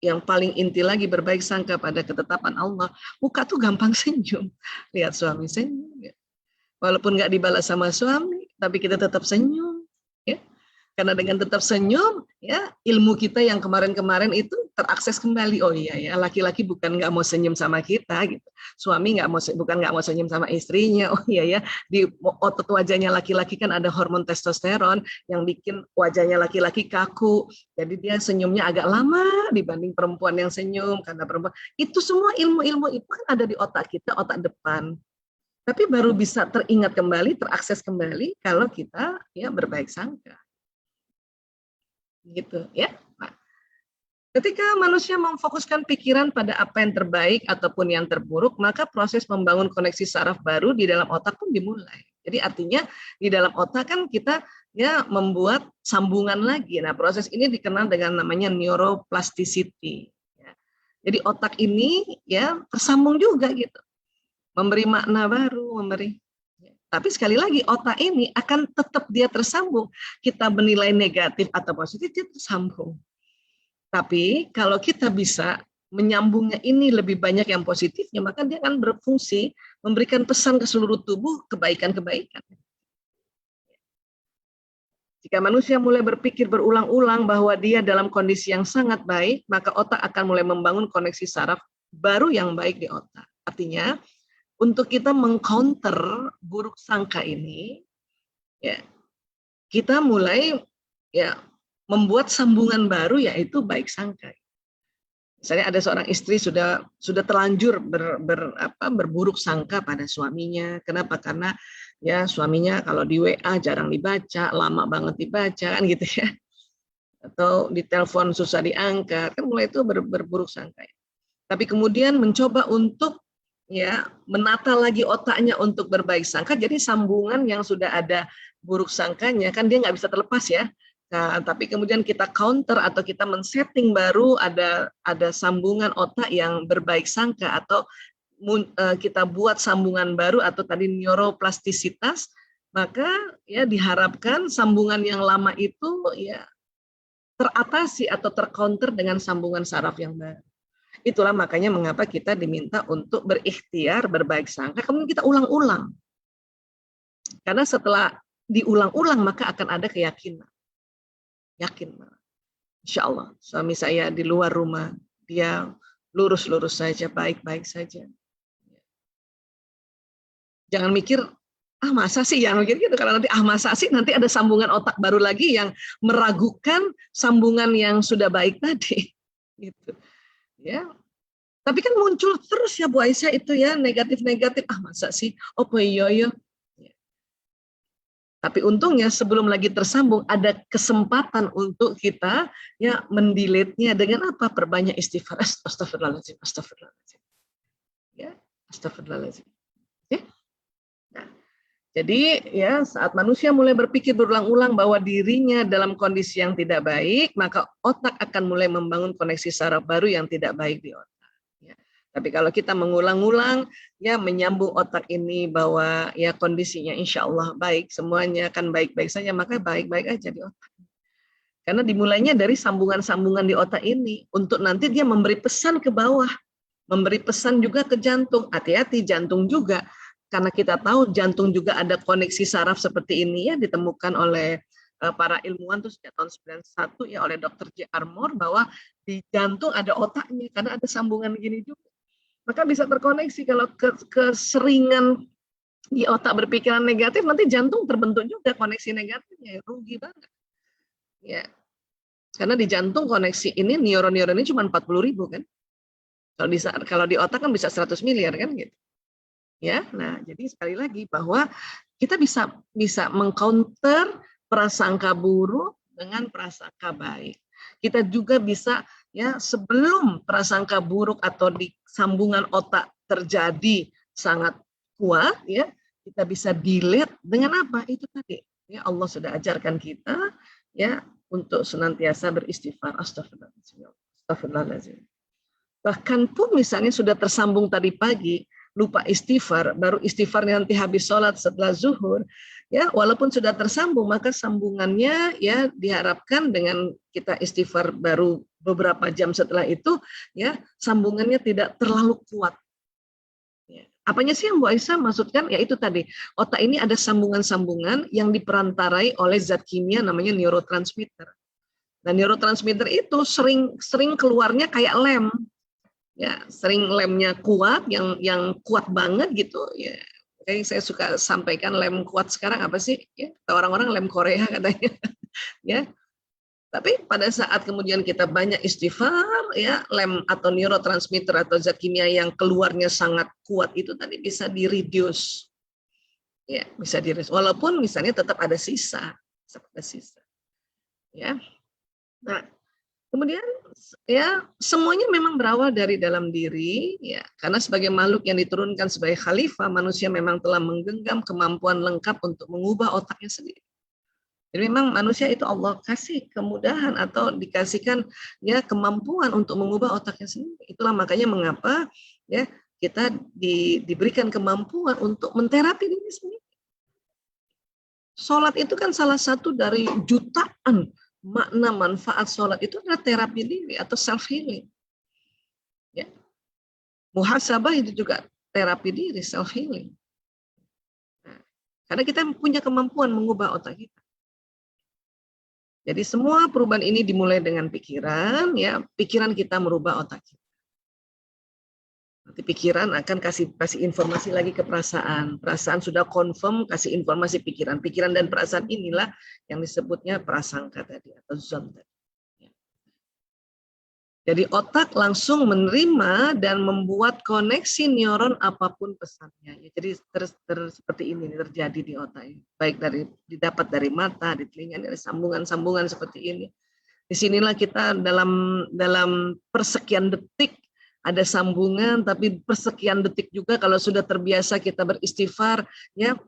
yang paling inti lagi berbaik sangka pada ketetapan Allah. Muka tuh gampang senyum. Lihat suami senyum. Ya. Walaupun nggak dibalas sama suami, tapi kita tetap senyum, ya. Karena dengan tetap senyum, ya ilmu kita yang kemarin-kemarin itu terakses kembali. Oh iya ya, laki-laki bukan nggak mau senyum sama kita, gitu. Suami bukan nggak mau senyum sama istrinya. Oh iya ya, di otot wajahnya laki-laki kan ada hormon testosteron yang bikin wajahnya laki-laki kaku. Jadi dia senyumnya agak lama dibanding perempuan yang senyum karena perempuan. Itu semua ilmu-ilmu itu kan ada di otak kita, otak depan. Tapi baru bisa teringat kembali, terakses kembali kalau kita ya berbaik sangka. Gitu ya. Nah, ketika manusia memfokuskan pikiran pada apa yang terbaik ataupun yang terburuk, maka proses membangun koneksi saraf baru di dalam otak pun dimulai. Jadi artinya di dalam otak kan kita ya membuat sambungan lagi. Nah, proses ini dikenal dengan namanya neuroplasticity. Ya. Jadi otak ini ya tersambung juga gitu. Memberi makna baru, tapi sekali lagi otak ini akan tetap dia tersambung. Kita menilai negatif atau positif dia tersambung. Tapi kalau kita bisa menyambungnya ini lebih banyak yang positifnya, maka dia akan berfungsi memberikan pesan ke seluruh tubuh kebaikan-kebaikan. Jika manusia mulai berpikir berulang-ulang bahwa dia dalam kondisi yang sangat baik, maka otak akan mulai membangun koneksi saraf baru yang baik di otak. Artinya untuk kita mengcounter buruk sangka ini, ya kita mulai ya membuat sambungan baru yaitu baik sangka. Misalnya ada seorang istri sudah terlanjur berburuk sangka pada suaminya. Kenapa? Karena ya suaminya kalau di WA jarang dibaca, lama banget dibaca kan gitu ya. Atau di telepon susah diangkat, kan mulai itu berburuk sangka. Tapi kemudian mencoba untuk ya menata lagi otaknya untuk berbaik sangka, jadi sambungan yang sudah ada buruk sangkanya kan dia nggak bisa terlepas ya. Nah, tapi kemudian kita counter atau kita men-setting baru ada sambungan otak yang berbaik sangka atau kita buat sambungan baru atau tadi neuroplastisitas, maka ya diharapkan sambungan yang lama itu ya teratasi atau tercounter dengan sambungan saraf yang baru. Itulah makanya mengapa kita diminta untuk berikhtiar, berbaik sangka, kemudian kita ulang-ulang. Karena setelah diulang-ulang maka akan ada keyakinan. Yakin. Insya Allah, suami saya di luar rumah, dia lurus-lurus saja, baik-baik saja. Jangan mikir, masa sih, jangan mikir gitu. Karena nanti masa sih, nanti ada sambungan otak baru lagi yang meragukan sambungan yang sudah baik tadi. Gitu. Ya, tapi kan muncul terus ya Bu Aisyah itu ya negatif-negatif. Masa sih? Apa iya. Tapi untungnya sebelum lagi tersambung ada kesempatan untuk kita ya mendelete-nya dengan apa? Perbanyak istighfar. Astagfirullahaladzim. Ya, astagfirullahaladzim. Ya. Nah, jadi ya saat manusia mulai berpikir berulang-ulang bahwa dirinya dalam kondisi yang tidak baik, maka otak akan mulai membangun koneksi saraf baru yang tidak baik di otak. Ya. Tapi kalau kita mengulang-ulang, ya menyambung otak ini bahwa ya kondisinya insya Allah baik, semuanya akan baik-baik saja, maka baik-baik aja di otak. Karena dimulainya dari sambungan-sambungan di otak ini, untuk nanti dia memberi pesan ke bawah, memberi pesan juga ke jantung. Hati-hati jantung juga, karena kita tahu jantung juga ada koneksi saraf seperti ini ya, ditemukan oleh para ilmuwan tuh sejak tahun 91 ya oleh Dr. J. Armour, bahwa di jantung ada otaknya, karena ada sambungan gini juga. Maka bisa terkoneksi. Kalau keseringan di otak berpikiran negatif, nanti jantung terbentuk juga koneksi negatifnya, rugi banget. Ya, karena di jantung koneksi ini neuron-neuron ini cuma 40.000 kan. Kalau di otak kan bisa 100 miliar kan gitu. Ya, nah jadi sekali lagi bahwa kita bisa mengcounter prasangka buruk dengan prasangka baik. Kita juga bisa ya sebelum prasangka buruk atau di sambungan otak terjadi sangat kuat ya, kita bisa delete dengan apa? Itu tadi. Ya Allah sudah ajarkan kita ya untuk senantiasa beristighfar. Astagfirullahaladzim. Bahkan pun misalnya sudah tersambung tadi pagi, lupa istighfar, baru istighfar nanti habis sholat setelah zuhur, ya walaupun sudah tersambung, maka sambungannya ya diharapkan dengan kita istighfar baru beberapa jam setelah itu, ya sambungannya tidak terlalu kuat. Ya. Apanya sih yang Bu Aisyah maksudkan? Ya itu tadi, otak ini ada sambungan-sambungan yang diperantarai oleh zat kimia namanya neurotransmitter. Nah neurotransmitter itu sering keluarnya kayak lem. Ya sering lemnya kuat, yang kuat banget gitu ya. Kayak saya suka sampaikan lem kuat sekarang apa sih ya, orang-orang lem Korea katanya ya. Tapi pada saat kemudian kita banyak istighfar ya, lem atau neurotransmitter atau zat kimia yang keluarnya sangat kuat itu tadi bisa di-reduce ya, bisa di-reduce walaupun misalnya tetap ada sisa ya. Nah kemudian ya semuanya memang berawal dari dalam diri ya, karena sebagai makhluk yang diturunkan sebagai khalifah, manusia memang telah menggenggam kemampuan lengkap untuk mengubah otaknya sendiri. Jadi memang manusia itu Allah kasih kemudahan atau dikasihkan ya kemampuan untuk mengubah otaknya sendiri. Itulah makanya mengapa ya kita diberikan kemampuan untuk menterapi diri sendiri. Sholat itu kan salah satu dari jutaan makna manfaat sholat, itu adalah terapi diri atau self healing. Ya. Muhasabah itu juga terapi diri, self healing. Nah, karena kita punya kemampuan mengubah otak kita. Jadi semua perubahan ini dimulai dengan pikiran, ya pikiran kita merubah otak kita. Nanti pikiran akan kasih informasi lagi ke perasaan. Perasaan sudah confirm, kasih informasi pikiran. Pikiran dan perasaan inilah yang disebutnya prasangka tadi atau zon tadi. Jadi otak langsung menerima dan membuat koneksi neuron apapun pesannya. Jadi seperti ini terjadi di otak. Baik didapat dari mata, di telinga, dari sambungan-sambungan seperti ini. Disinilah kita dalam persekian detik ada sambungan, tapi persekian detik juga kalau sudah terbiasa kita beristighfar, ya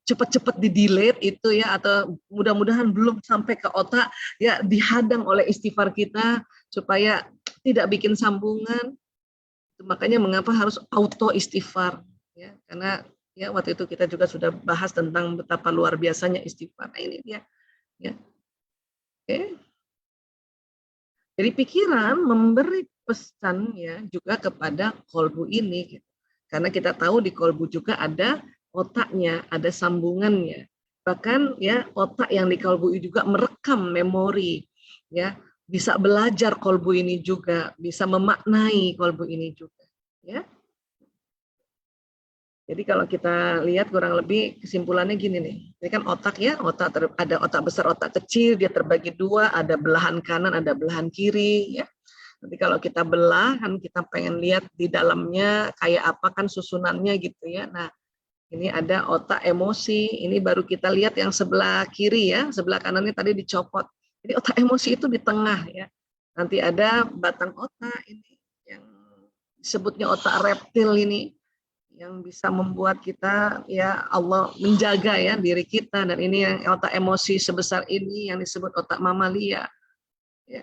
cepat-cepat di-delete itu ya, atau mudah-mudahan belum sampai ke otak, ya dihadang oleh istighfar kita supaya tidak bikin sambungan. Makanya mengapa harus auto istighfar, ya karena ya waktu itu kita juga sudah bahas tentang betapa luar biasanya istighfar. Nah, ini dia, ya. Oke. Jadi pikiran memberi pesan ya juga kepada kolbu ini, gitu. Karena kita tahu di kolbu juga ada otaknya, ada sambungannya. Bahkan ya otak yang di kolbu ini juga merekam memori, ya bisa belajar kolbu ini juga, bisa memaknai kolbu ini juga, ya. Jadi kalau kita lihat kurang lebih kesimpulannya gini nih, ini kan otak ya, ada otak besar, otak kecil, dia terbagi dua, ada belahan kanan, ada belahan kiri, ya. Nanti kalau kita belah kan kita pengen lihat di dalamnya kayak apa kan susunannya gitu ya. Nah ini ada otak emosi, ini baru kita lihat yang sebelah kiri ya, sebelah kanannya tadi dicopot. Jadi otak emosi itu di tengah ya. Nanti ada batang otak ini yang disebutnya otak reptil ini, yang bisa membuat kita ya Allah menjaga ya diri kita, dan ini yang otak emosi sebesar ini yang disebut otak mamalia. Ya.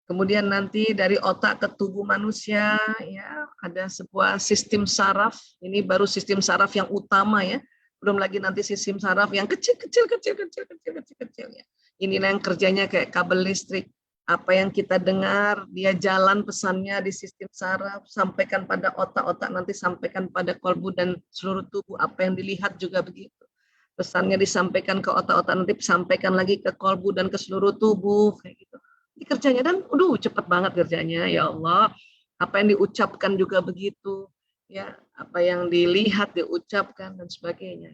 Kemudian nanti dari otak ke tubuh manusia, ya ada sebuah sistem saraf. Ini baru sistem saraf yang utama ya. Belum lagi nanti sistem saraf yang kecil ya. Ini yang kerjanya kayak kabel listrik. Apa yang kita dengar, dia jalan pesannya di sistem saraf, sampaikan pada otak-otak, nanti sampaikan pada kolbu dan seluruh tubuh. Apa yang dilihat juga begitu. Pesannya disampaikan ke otak-otak, nanti sampaikan lagi ke kolbu dan ke seluruh tubuh, kayak gitu. Ini kerjanya dan cepat banget kerjanya, ya Allah. Apa yang diucapkan juga begitu, ya, apa yang dilihat diucapkan dan sebagainya.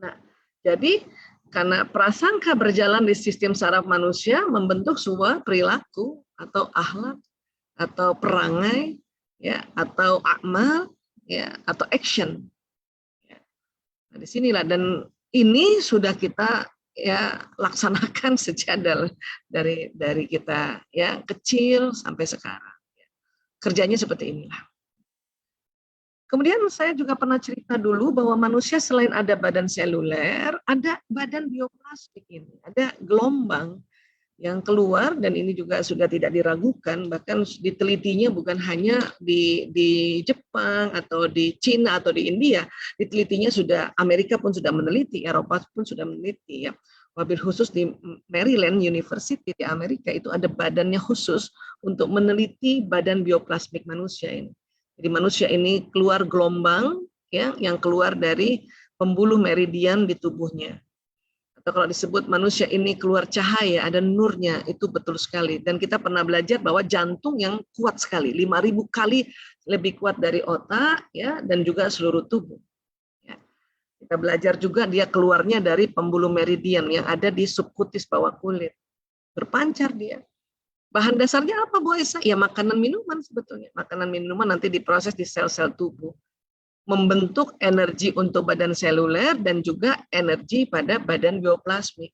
Nah, jadi karena prasangka berjalan di sistem saraf manusia membentuk sebuah perilaku atau akhlak atau perangai, ya, atau amal, ya, atau action. Nah, disinilah, dan ini sudah kita ya laksanakan sejak dari kita ya kecil sampai sekarang. Kerjanya seperti inilah. Kemudian saya juga pernah cerita dulu bahwa manusia selain ada badan seluler, ada badan bioplastik ini, ada gelombang yang keluar, dan ini juga sudah tidak diragukan, bahkan ditelitinya bukan hanya di Jepang atau di Cina atau di India, ditelitinya sudah, Amerika pun sudah meneliti, Eropa pun sudah meneliti ya. Wabil khusus di Maryland University di Amerika itu ada badannya khusus untuk meneliti badan bioplasmik manusia ini. Jadi manusia ini keluar gelombang ya yang keluar dari pembuluh meridian di tubuhnya. Atau kalau disebut manusia ini keluar cahaya, ada nurnya, itu betul sekali. Dan kita pernah belajar bahwa jantung yang kuat sekali, 5.000 kali lebih kuat dari otak, ya, dan juga seluruh tubuh. Ya. Kita belajar juga dia keluarnya dari pembuluh meridian yang ada di subkutis bawah kulit. Berpancar dia. Bahan dasarnya apa, Bu Aisyah? Ya makanan minuman sebetulnya. Makanan minuman nanti diproses di sel-sel tubuh. Membentuk energi untuk badan seluler dan juga energi pada badan bioplasmik.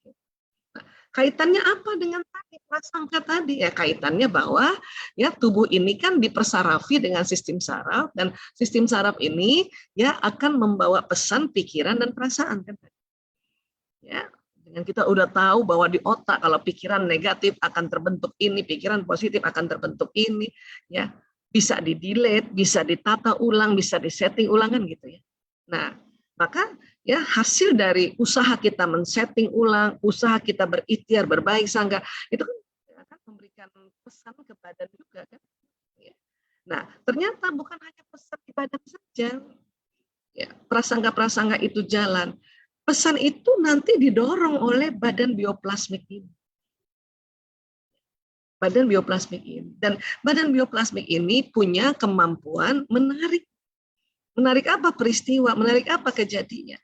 Nah, kaitannya apa dengan tadi prasangka tadi? Ya kaitannya bahwa ya tubuh ini kan dipersarafi dengan sistem saraf, dan sistem saraf ini ya akan membawa pesan, pikiran dan perasaan kan. Ya, dengan kita udah tahu bahwa di otak kalau pikiran negatif akan terbentuk ini, pikiran positif akan terbentuk ini, ya. Bisa di-delete, bisa ditata ulang, bisa di-setting ulang kan gitu ya. Nah, maka ya hasil dari usaha kita men-setting ulang, usaha kita berikhtiar, berbaik sangka, itu kan akan memberikan pesan ke badan juga kan. Nah, ternyata bukan hanya pesan di badan saja. Ya, prasangka-prasangka itu jalan. Pesan itu nanti didorong oleh badan bioplasmik ini. Badan bioplasmik ini. Dan badan bioplasmik ini punya kemampuan menarik. Menarik apa peristiwa, menarik apa kejadian.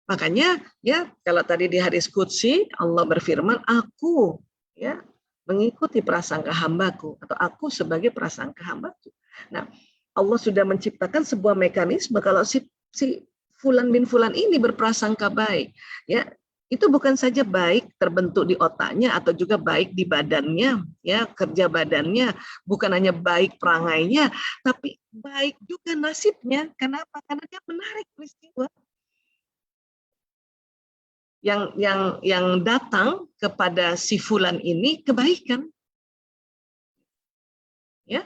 Makanya ya kalau tadi di hadis qudsi Allah berfirman, aku ya mengikuti prasangka hambaku, atau aku sebagai prasangka hambaku. Nah, Allah sudah menciptakan sebuah mekanisme kalau si fulan bin fulan ini berprasangka baik, ya itu bukan saja baik terbentuk di otaknya atau juga baik di badannya, ya kerja badannya, bukan hanya baik perangainya, tapi baik juga nasibnya. Kenapa? Karena dia menarik peristiwa yang datang kepada si fulan ini kebaikan. Ya,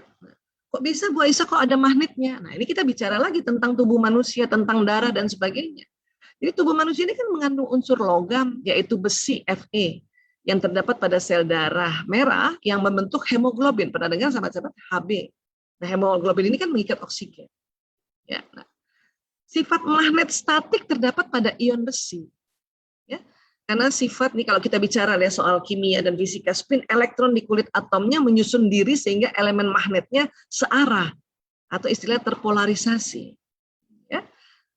kok bisa Bu Aisyah kok ada magnetnya? Nah ini kita bicara lagi tentang tubuh manusia, tentang darah dan sebagainya. Jadi tubuh manusia ini kan mengandung unsur logam, yaitu besi Fe, yang terdapat pada sel darah merah yang membentuk hemoglobin. Pernah dengar sahabat-sahabat Hb? Nah hemoglobin ini kan mengikat oksigen. Ya, nah, sifat magnet statik terdapat pada ion besi. Ya, karena sifat nih kalau kita bicara ya soal kimia dan fisika, spin elektron di kulit atomnya menyusun diri sehingga elemen magnetnya searah atau istilah terpolarisasi. Ya.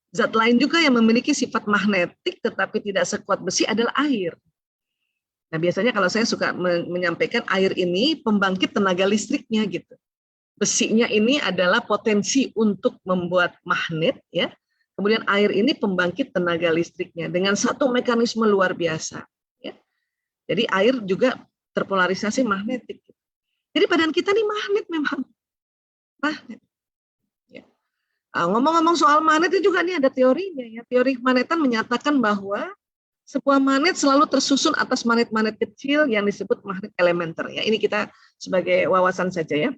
Zat lain juga yang memiliki sifat magnetik tetapi tidak sekuat besi adalah air. Nah biasanya kalau saya suka menyampaikan air ini pembangkit tenaga listriknya gitu. Besinya ini adalah potensi untuk membuat magnet ya. Kemudian air ini pembangkit tenaga listriknya dengan satu mekanisme luar biasa. Ya. Jadi air juga terpolarisasi magnetik. Jadi badan kita ini magnet memang. Magnet. Ya. Ngomong-ngomong soal magnet itu juga nih ada teorinya ya. Teori kemagnetan menyatakan bahwa sebuah magnet selalu tersusun atas magnet-magnet kecil yang disebut magnet elementer. Ya, ini kita sebagai wawasan saja ya.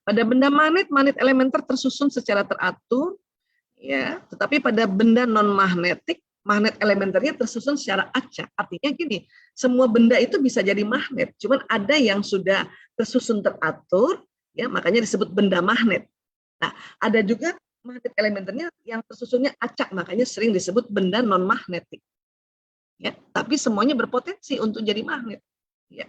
Pada benda magnet, magnet elementer tersusun secara teratur, ya. Tetapi pada benda non magnetik, magnet elementernya tersusun secara acak. Artinya gini, semua benda itu bisa jadi magnet, cuman ada yang sudah tersusun teratur, ya, makanya disebut benda magnet. Nah, ada juga magnet elementernya yang tersusunnya acak, makanya sering disebut benda non magnetik. Ya, tapi semuanya berpotensi untuk jadi magnet. Ya.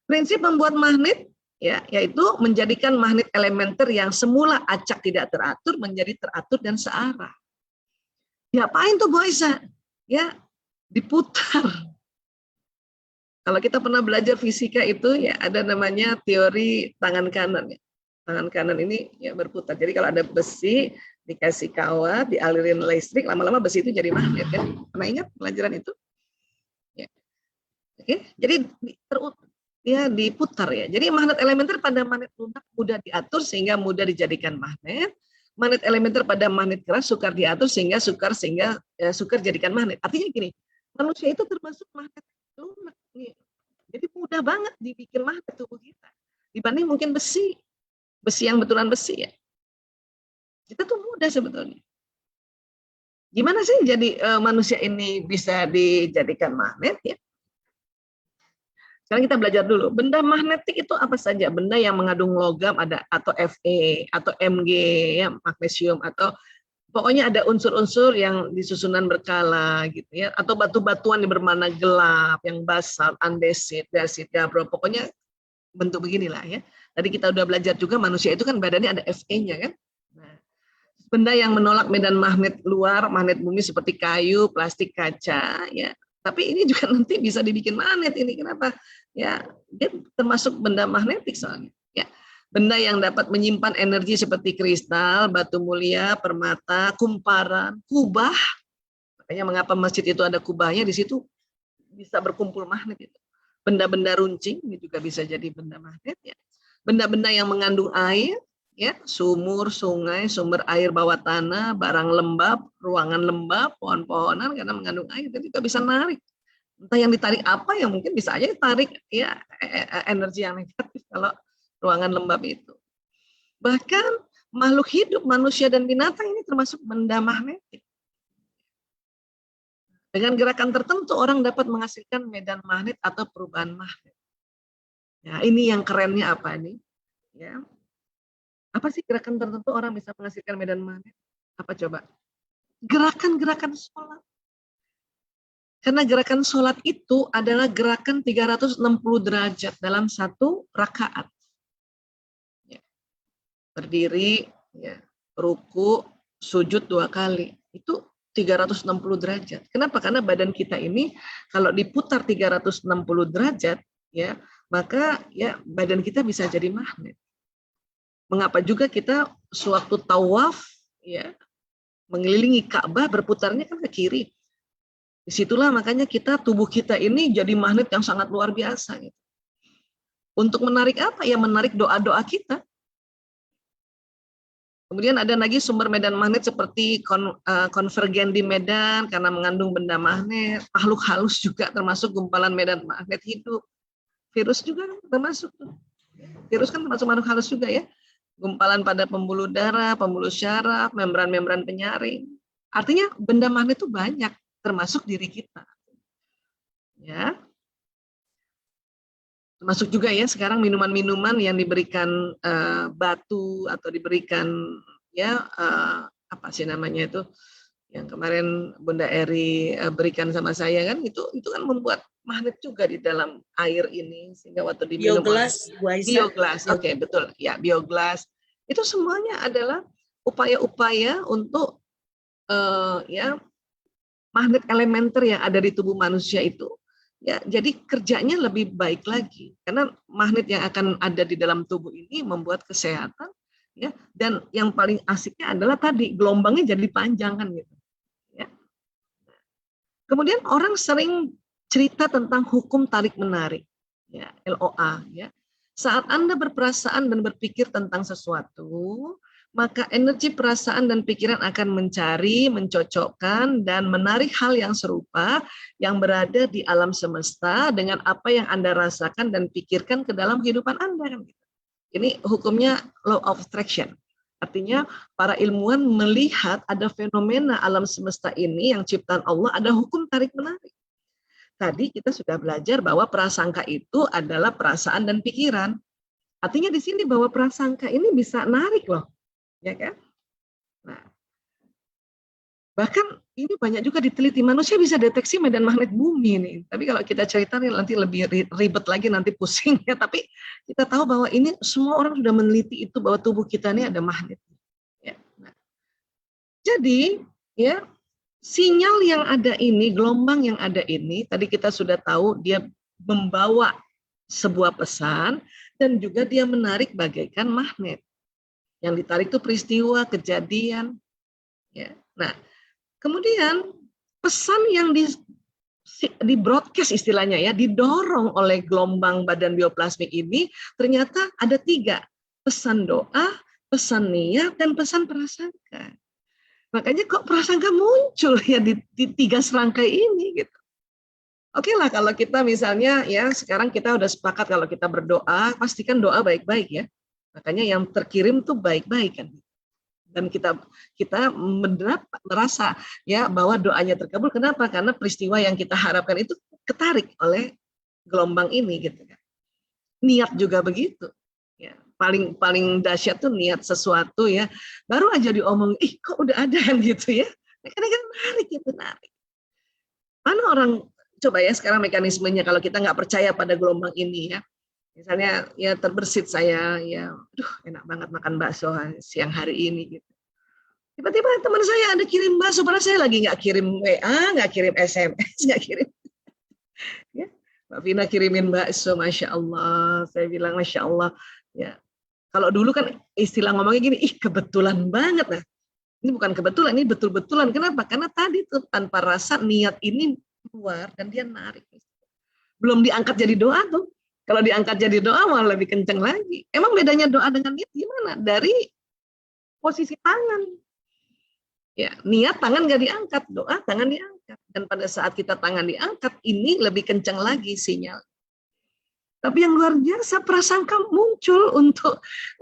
Prinsip membuat magnet, ya, yaitu menjadikan magnet elementer yang semula acak tidak teratur menjadi teratur dan searah. Diapain tuh Bu Aisyah? Ya, diputar. Kalau kita pernah belajar fisika itu ya ada namanya teori tangan kanan. Ya. Tangan kanan ini ya berputar. Jadi kalau ada besi dikasih kawat, dialirin listrik, lama-lama besi itu jadi magnet kan? Pernah ingat pelajaran itu? Ya. Oke, jadi ya diputar ya. Jadi magnet elementer pada magnet lunak mudah diatur sehingga mudah dijadikan magnet. Magnet elementer pada magnet keras sukar diatur sehingga sukar jadikan magnet. Artinya gini, manusia itu termasuk magnet lunak. Nih. Jadi mudah banget dibikin magnet tubuh kita dibanding mungkin besi yang betulan besi ya. Kita tuh mudah sebetulnya. Gimana sih jadi manusia ini bisa dijadikan magnet ya? Sekarang kita belajar dulu. Benda magnetik itu apa saja? Benda yang mengandung logam ada atau Fe atau Mg ya, magnesium atau pokoknya ada unsur-unsur yang disusunan berkala gitu ya, atau batu-batuan yang berwarna gelap, yang basalt, andesit, dasit, gabbro, pokoknya bentuk beginilah ya. Tadi kita udah belajar juga manusia itu kan badannya ada Fe-nya kan. Nah, benda yang menolak medan magnet luar, magnet bumi seperti kayu, plastik, kaca ya. Tapi ini juga nanti bisa dibikin magnet ini. Kenapa? Ya, dia termasuk benda magnetik soalnya. Ya, benda yang dapat menyimpan energi seperti kristal, batu mulia, permata, kumparan, kubah. Makanya mengapa masjid itu ada kubahnya, di situ bisa berkumpul magnet itu. Benda-benda runcing ini juga bisa jadi benda magnet ya. Benda-benda yang mengandung air, ya, sumur, sungai, sumber air bawah tanah, barang lembab, ruangan lembab, pohon-pohonan karena mengandung air, jadi juga bisa narik. Entah yang ditarik apa, yang mungkin bisa aja ditarik ya energi yang negatif kalau ruangan lembab itu. Bahkan makhluk hidup, manusia dan binatang ini termasuk benda magnetik. Dengan gerakan tertentu orang dapat menghasilkan medan magnet atau perubahan magnet. Ya, ini yang kerennya apa nih? Ya. Apa sih gerakan tertentu orang bisa menghasilkan medan magnet? Apa coba? Gerakan-gerakan sholat. Karena gerakan sholat itu adalah gerakan 360 derajat dalam satu rakaat. Ya. Berdiri, ya, ruku, sujud 2 kali. Itu 360 derajat. Kenapa? Karena badan kita ini kalau diputar 360 derajat, ya, maka ya badan kita bisa jadi magnet. Mengapa juga kita sewaktu tawaf ya mengelilingi Ka'bah berputarnya kan ke kiri. Disitulah makanya tubuh kita ini jadi magnet yang sangat luar biasa. Gitu. Untuk menarik apa? Ya menarik doa-doa kita. Kemudian ada lagi sumber medan magnet seperti konvergen di medan karena mengandung benda magnet. Makhluk halus juga termasuk gumpalan medan magnet hidup. Virus juga termasuk. Virus kan termasuk makhluk halus juga ya. Gumpalan pada pembuluh darah, pembuluh syaraf, membran-membran penyaring. Artinya benda magnet itu banyak, termasuk diri kita. Ya. Termasuk juga ya sekarang minuman-minuman yang diberikan batu atau diberikan ya apa sih namanya itu yang kemarin Bunda Eri berikan sama saya kan itu kan membuat magnet juga di dalam air ini sehingga waktu diminum bioglas, oke, betul ya, bioglas itu semuanya adalah upaya-upaya untuk ya magnet elementer yang ada di tubuh manusia itu ya jadi kerjanya lebih baik lagi karena magnet yang akan ada di dalam tubuh ini membuat kesehatan ya dan yang paling asiknya adalah tadi gelombangnya jadi panjang kan gitu ya. Kemudian orang sering cerita tentang hukum tarik menarik ya LOA ya. Saat Anda berperasaan dan berpikir tentang sesuatu maka energi perasaan dan pikiran akan mencari, mencocokkan, dan menarik hal yang serupa yang berada di alam semesta dengan apa yang Anda rasakan dan pikirkan ke dalam kehidupan Anda. Ini hukumnya law of attraction. Artinya para ilmuwan melihat ada fenomena alam semesta ini yang ciptaan Allah, ada hukum tarik-menarik. Tadi kita sudah belajar bahwa prasangka itu adalah perasaan dan pikiran. Artinya di sini bahwa prasangka ini bisa narik loh, ya kan? Nah, bahkan ini banyak juga diteliti, manusia bisa deteksi medan magnet bumi nih. Tapi kalau kita cerita nanti lebih ribet lagi, nanti pusing ya. Tapi kita tahu bahwa ini semua orang sudah meneliti itu, bahwa tubuh kita ini ada magnet. Ya. Nah, jadi ya, sinyal yang ada ini, gelombang yang ada ini, tadi kita sudah tahu dia membawa sebuah pesan dan juga dia menarik bagaikan magnet. Yang ditarik itu peristiwa, kejadian. Ya. Nah, kemudian pesan yang di broadcast istilahnya ya, didorong oleh gelombang badan bioplasmik ini ternyata ada 3. Pesan doa, pesan niat, dan pesan prasangka. Makanya kok prasangka muncul ya di 3 serangkai ini gitu. Oke lah kalau kita misalnya ya sekarang kita udah sepakat kalau kita berdoa, pastikan doa baik-baik ya. Makanya yang terkirim tuh baik-baik kan. Dan kita merasa ya bahwa doanya terkabul. Kenapa? Karena peristiwa yang kita harapkan itu ketarik oleh gelombang ini gitu kan. Niat juga begitu. Ya, paling dahsyat tuh niat sesuatu ya. Baru aja diomong, kok udah ada kan gitu ya. Kadang-kadang menarik itu narik. Mana orang coba ya sekarang mekanismenya kalau kita nggak percaya pada gelombang ini ya. Misalnya ya terbersit saya ya, enak banget makan bakso siang hari ini gitu. Tiba-tiba teman saya ada kirim bakso, padahal saya lagi nggak kirim WA, nggak kirim SMS, nggak kirim. Ya, Mbak Vina kirimin bakso, Masya Allah. Saya bilang Masya Allah. Ya, kalau dulu kan istilah ngomongnya gini, kebetulan banget lah. Ini bukan kebetulan, ini betul-betulan. Kenapa? Karena tadi tuh tanpa rasa niat ini keluar dan dia narik. Belum diangkat jadi doa tuh. Kalau diangkat jadi doa malah lebih kenceng lagi. Emang bedanya doa dengan niat gimana? Dari posisi tangan. Ya, niat tangan nggak diangkat, doa tangan diangkat. Dan pada saat kita tangan diangkat, ini lebih kenceng lagi sinyal. Tapi yang luar biasa prasangka muncul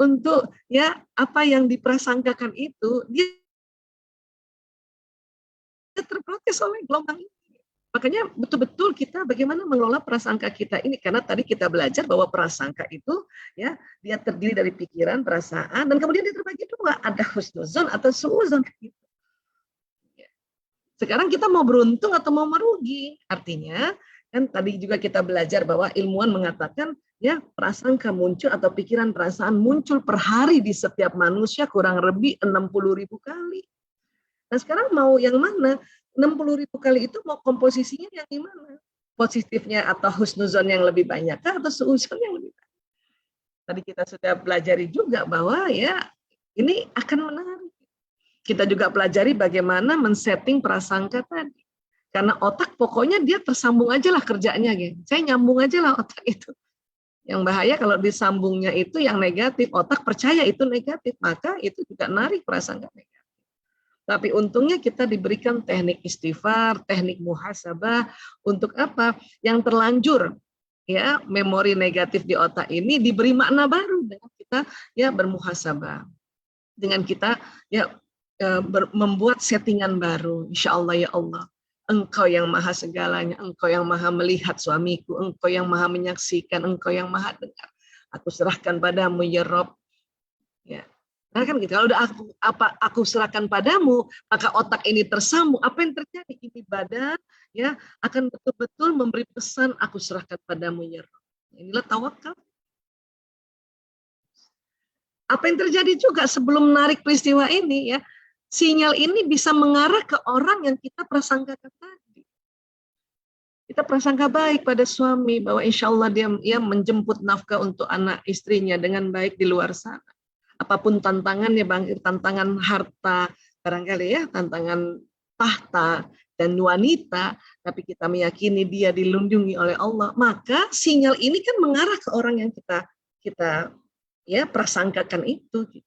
untuk ya apa yang diprasangkakan itu dia terprotes oleh gelombang ini. Makanya betul-betul kita bagaimana mengelola prasangka kita ini, karena tadi kita belajar bahwa prasangka itu ya dia terdiri dari pikiran, perasaan, dan kemudian dia terbagi 2, ada husnuzon atau suuzon. Sekarang kita mau beruntung atau mau merugi? Artinya kan tadi juga kita belajar bahwa ilmuwan mengatakan ya prasangka muncul atau pikiran perasaan muncul per hari di setiap manusia kurang lebih 60.000 kali. Nah sekarang mau yang mana? 60.000 kali itu mau komposisinya yang gimana? Positifnya atau husnuzon yang lebih banyak atau suuzon yang lebih banyak? Tadi kita sudah pelajari juga bahwa ya ini akan menarik. Kita juga pelajari bagaimana men-setting prasangka tadi. Karena otak pokoknya dia tersambung aja lah kerjanya. Gitu. Saya nyambung aja lah otak itu. Yang bahaya kalau disambungnya itu yang negatif. Otak percaya itu negatif. Maka itu juga narik prasangka negatif. Tapi untungnya kita diberikan teknik istighfar, teknik muhasabah. Untuk apa? Yang terlanjur ya memori negatif di otak ini diberi makna baru. Dengan kita ya bermuhasabah. Dengan kita ya membuat settingan baru. Insya Allah ya Allah. Engkau yang maha segalanya, Engkau yang maha melihat suamiku, Engkau yang maha menyaksikan, Engkau yang maha dengar. Aku serahkan padamu ya Rob. Ya. Nah kan gitu. Kalau udah aku serahkan padamu, maka otak ini tersambung. Apa yang terjadi? Ini badan ya akan betul-betul memberi pesan aku serahkan padamu ya Rob. Inilah tawakal. Apa yang terjadi juga sebelum menarik peristiwa ini ya? Sinyal ini bisa mengarah ke orang yang kita prasangkakan tadi. Kita prasangka baik pada suami bahwa insya Allah dia menjemput nafkah untuk anak istrinya dengan baik di luar sana. Apapun tantangannya, tantangan harta, barangkali ya, tantangan tahta dan wanita, tapi kita meyakini dia dilindungi oleh Allah. Maka sinyal ini kan mengarah ke orang yang kita ya prasangkakan itu.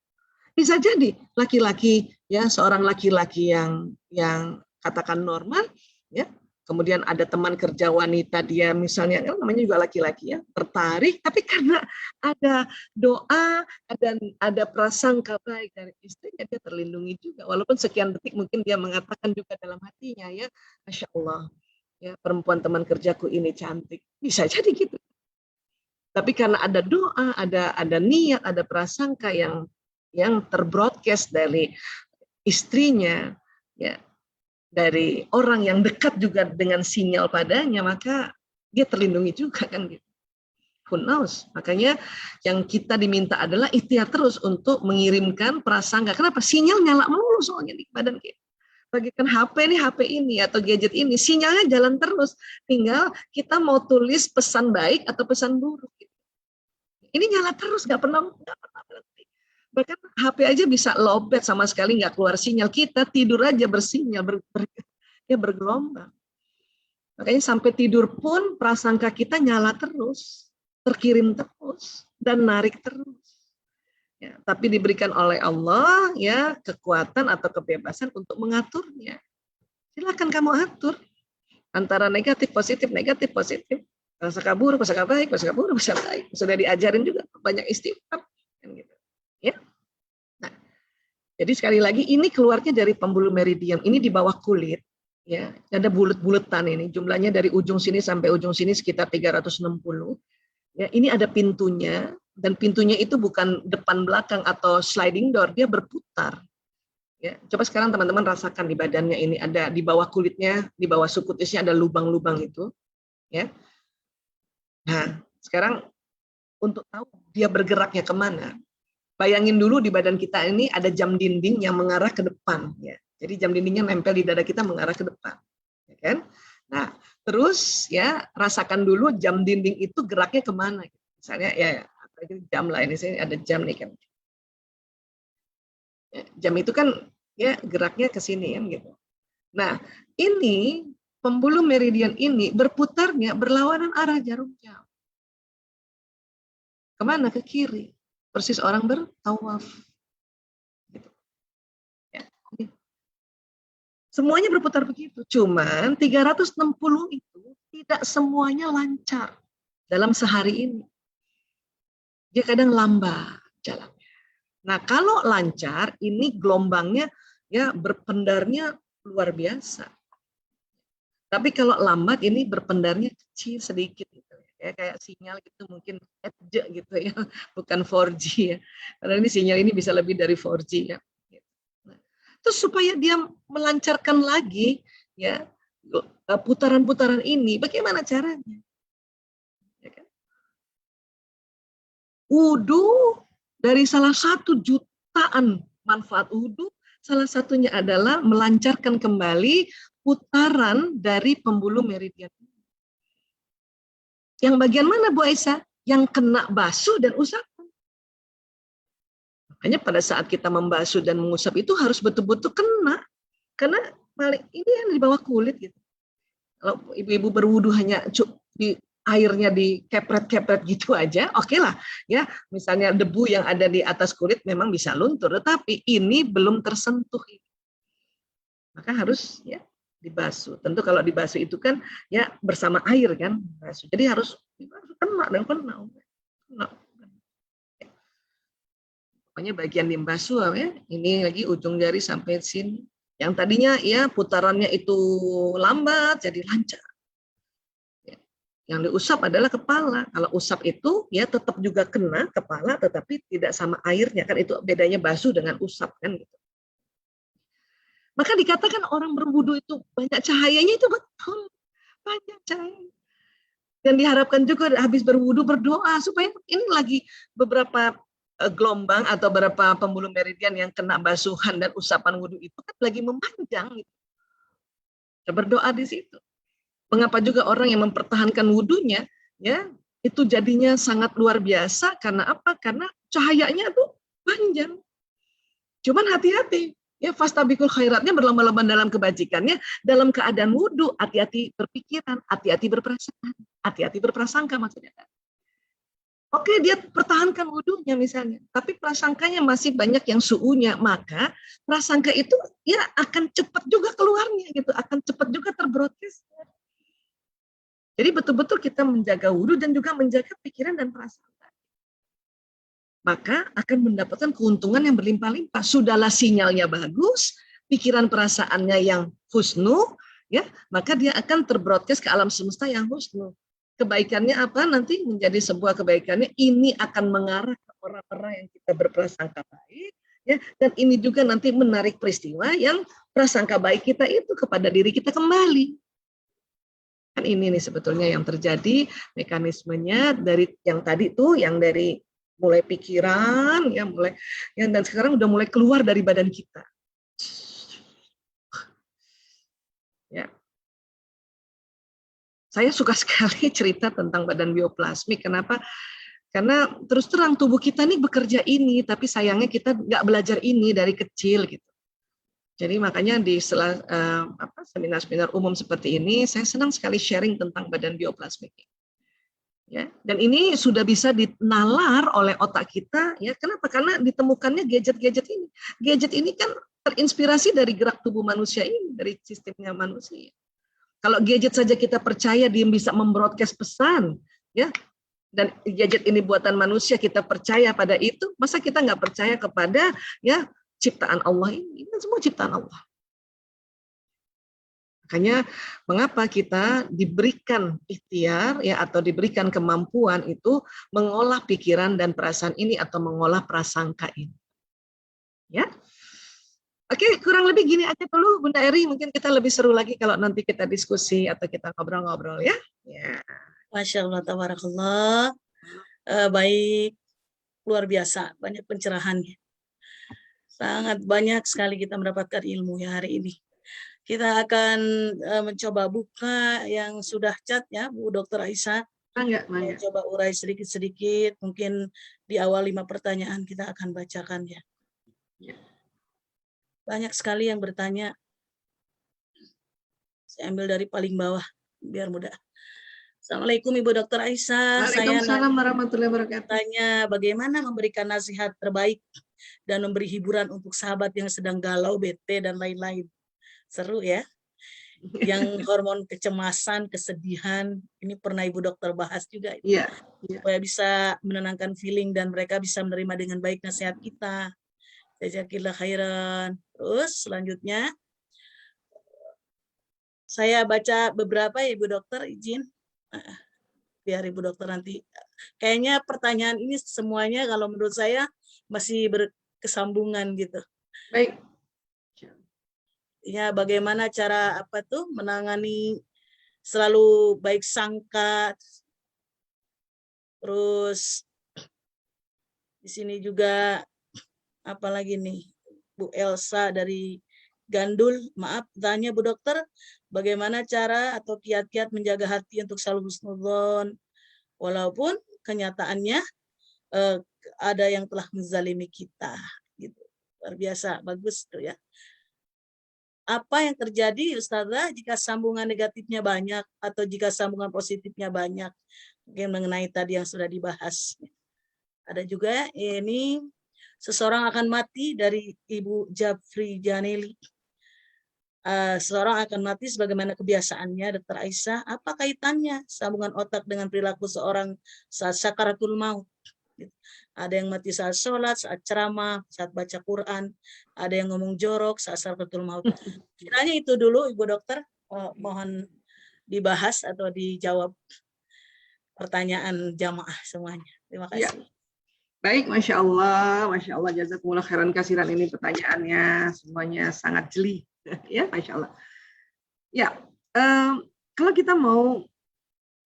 Bisa jadi laki-laki, ya, seorang laki-laki yang katakan normal, ya, kemudian ada teman kerja wanita, dia misalnya, kan namanya juga laki-laki, ya, tertarik, tapi karena ada doa, ada prasangka baik dari istrinya, dia terlindungi juga, walaupun sekian detik mungkin dia mengatakan juga dalam hatinya, ya, Masya Allah, ya, perempuan teman kerjaku ini cantik, bisa jadi gitu. Tapi karena ada doa, ada niat, ada prasangka yang terbroadcast dari istrinya, ya, dari orang yang dekat juga dengan sinyal padanya, maka dia terlindungi juga, kan gitu. Who knows? Makanya yang kita diminta adalah ikhtiar terus untuk mengirimkan prasangka. Kenapa? Sinyal nyala melulu soalnya di badan kita. Bagikan HP ini atau gadget ini, sinyalnya jalan terus. Tinggal kita mau tulis pesan baik atau pesan buruk. Ini nyala terus, nggak pernah berhenti. Bahkan HP aja bisa lowbat sama sekali nggak keluar sinyal. Kita tidur aja bersinyal, bergelombang. Makanya sampai tidur pun prasangka kita nyala terus, terkirim terus, dan narik terus. Ya, tapi diberikan oleh Allah, ya, kekuatan atau kebebasan untuk mengaturnya. Silakan kamu atur antara negatif positif, prasangka buruk, prasangka baik, prasangka buruk, prasangka baik. Sudah diajarin juga banyak istighfar, kan gitu. Ya. Nah, jadi sekali lagi ini keluarnya dari pembuluh meridian, ini di bawah kulit, ya. Ada bulet-buletan ini, jumlahnya dari ujung sini sampai ujung sini sekitar 360. Ya, ini ada pintunya, dan pintunya itu bukan depan belakang atau sliding door, dia berputar. Ya, coba sekarang teman-teman rasakan di badannya ini, ada di bawah kulitnya, di bawah suku kutisnya ada lubang-lubang itu, ya. Nah, sekarang untuk tahu dia bergeraknya kemana, bayangin dulu di badan kita ini ada jam dinding yang mengarah ke depan, ya. Jadi jam dindingnya nempel di dada kita mengarah ke depan, ya kan? Nah, terus, ya, rasakan dulu jam dinding itu geraknya kemana. Misalnya, ya, jam lah ini, saya ada jam nih kan. Jam itu kan, ya, geraknya ke sini, kan gitu. Nah, ini pembuluh meridian ini berputarnya berlawanan arah jarum jam. Kemana? Ke kiri. Persis orang bertawaf. Gitu. Ya. Semuanya berputar begitu. Cuman 360 itu tidak semuanya lancar dalam sehari ini. Dia kadang lambat jalannya. Nah, kalau lancar, ini gelombangnya, ya, berpendarnya luar biasa. Tapi kalau lambat, ini berpendarnya kecil sedikit, gitu. Ya, kayak sinyal gitu, mungkin edge gitu, ya, bukan 4G, ya. Karena ini sinyal ini bisa lebih dari 4G, ya. Nah, terus supaya dia melancarkan lagi, ya, putaran-putaran ini, bagaimana caranya? Ya kan? Wudu, dari salah satu jutaan manfaat wudu, salah satunya adalah melancarkan kembali putaran dari pembuluh meridian. Yang bagian mana, Bu Aisyah? Yang kena basuh dan usapan. Makanya pada saat kita membasuh dan mengusap itu harus betul-betul kena. Karena ini yang di bawah kulit gitu. Kalau ibu-ibu berwudu hanya di airnya dikepret-kepret gitu aja, oke lah, ya. Misalnya debu yang ada di atas kulit memang bisa luntur, tetapi ini belum tersentuh. Maka harus, ya, dibasuh. Tentu kalau dibasuh itu kan, ya, bersama air kan, basuh. Jadi harus kena dan kena. Pokoknya bagian dibasuh, ya. Ini lagi ujung jari sampai sini. Yang tadinya, ya, putarannya itu lambat jadi lancar. Yang diusap adalah kepala. Kalau usap itu, ya, tetap juga kena kepala, tetapi tidak sama airnya, kan itu bedanya basuh dengan usap, kan gitu. Maka dikatakan orang berwudu itu banyak cahayanya, itu betul, banyak cahaya. Dan diharapkan juga habis berwudu berdoa supaya ini lagi beberapa gelombang atau beberapa pembuluh meridian yang kena basuhan dan usapan wudu itu kan lagi memanjang. Gitu. Berdoa di situ. Mengapa juga orang yang mempertahankan wudunya, ya, itu jadinya sangat luar biasa. Karena apa? Karena cahayanya tuh panjang. Cuman hati-hati, ya, fastabikul khairatnya, berlomba-lomba dalam kebajikannya, dalam keadaan wudu, hati-hati berpikiran, hati-hati berprasangka maksudnya. Oke, dia pertahankan wudhunya misalnya, tapi prasangkanya masih banyak yang suunya, maka prasangka itu ya akan cepat juga keluarnya gitu, akan cepat juga terbroadcast. Jadi betul-betul kita menjaga wudhu dan juga menjaga pikiran dan prasangka. Maka akan mendapatkan keuntungan yang berlimpah-limpah. Sudahlah sinyalnya bagus, pikiran perasaannya yang husnu, ya, maka dia akan terbroadcast ke alam semesta yang husnu. Kebaikannya apa nanti menjadi sebuah kebaikannya, ini akan mengarah ke orang-orang yang kita berprasangka baik, ya, dan ini juga nanti menarik peristiwa yang prasangka baik kita itu kepada diri kita kembali. Kan ini nih sebetulnya yang terjadi, mekanismenya dari yang tadi tuh, yang dari mulai pikiran, ya mulai, ya, dan sekarang udah mulai keluar dari badan kita. Ya. Saya suka sekali cerita tentang badan bioplasmik. Kenapa? Karena terus terang tubuh kita nih bekerja ini, tapi sayangnya kita nggak belajar ini dari kecil gitu. Jadi makanya di seminar-seminar umum seperti ini, saya senang sekali sharing tentang badan bioplasmik. Ya, dan ini sudah bisa dinalar oleh otak kita. Ya, kenapa? Karena ditemukannya gadget-gadget ini. Gadget ini kan terinspirasi dari gerak tubuh manusia ini, dari sistemnya manusia. Kalau gadget saja kita percaya dia bisa membroadcast pesan, ya, dan gadget ini buatan manusia, kita percaya pada itu, masa kita nggak percaya kepada ya ciptaan Allah ini? Ini semua ciptaan Allah. Makanya mengapa kita diberikan ikhtiar ya atau diberikan kemampuan itu mengolah pikiran dan perasaan ini atau mengolah prasangka ini. Ya. Oke, kurang lebih gini aja dulu Bunda Eri, mungkin kita lebih seru lagi kalau nanti kita diskusi atau kita ngobrol-ngobrol ya. Ya. Masya Allah, tabarakallah. Baik, luar biasa, banyak pencerahannya. Sangat banyak sekali kita mendapatkan ilmu ya hari ini. Kita akan mencoba buka yang sudah chat ya, Bu Dr. Aisyah. Coba urai sedikit-sedikit, mungkin di awal 5 pertanyaan kita akan bacakan ya. Banyak sekali yang bertanya. Saya ambil dari paling bawah, biar mudah. Assalamualaikum Ibu Dr. Aisyah. Waalaikumsalam warahmatullahi wabarakatuh. Tanya bagaimana memberikan nasihat terbaik dan memberi hiburan untuk sahabat yang sedang galau, bete, dan lain-lain. Seru ya. Yang hormon kecemasan, kesedihan, ini pernah Ibu Dokter bahas juga. Iya. Supaya bisa menenangkan feeling dan mereka bisa menerima dengan baik nasihat kita. Jazakillah khairan. Terus selanjutnya saya baca beberapa ya Ibu Dokter, izin. Biar Ibu Dokter nanti. Kayaknya pertanyaan ini semuanya kalau menurut saya masih berkesambungan gitu. Baik. Ya, bagaimana cara menangani selalu baik sangka. Terus di sini juga apalagi nih Bu Elsa dari Gandul, maaf tanya Bu Dokter, bagaimana cara atau kiat-kiat menjaga hati untuk selalu husnudzon walaupun kenyataannya ada yang telah menzalimi kita gitu. Luar biasa, bagus tuh ya. Apa yang terjadi Ustazah jika sambungan negatifnya banyak atau jika sambungan positifnya banyak? Mungkin mengenai tadi yang sudah dibahas. Ada juga ini seseorang akan mati dari Ibu Jafri Janeli. Seseorang akan mati sebagaimana kebiasaannya, Dr. Aisyah. Apa kaitannya sambungan otak dengan perilaku seorang saat sakaratul maut? Ada yang mati saat sholat, saat ceramah, saat baca Quran. Ada yang ngomong jorok saat sakaratul maut. Kiranya itu dulu Ibu Dokter. Mohon dibahas atau dijawab pertanyaan jamaah semuanya. Terima kasih. Ya. Baik, Masya Allah, jazakumullah khairan kasiran, ini pertanyaannya semuanya sangat jeli, ya, Masya Allah. Ya, kalau kita mau,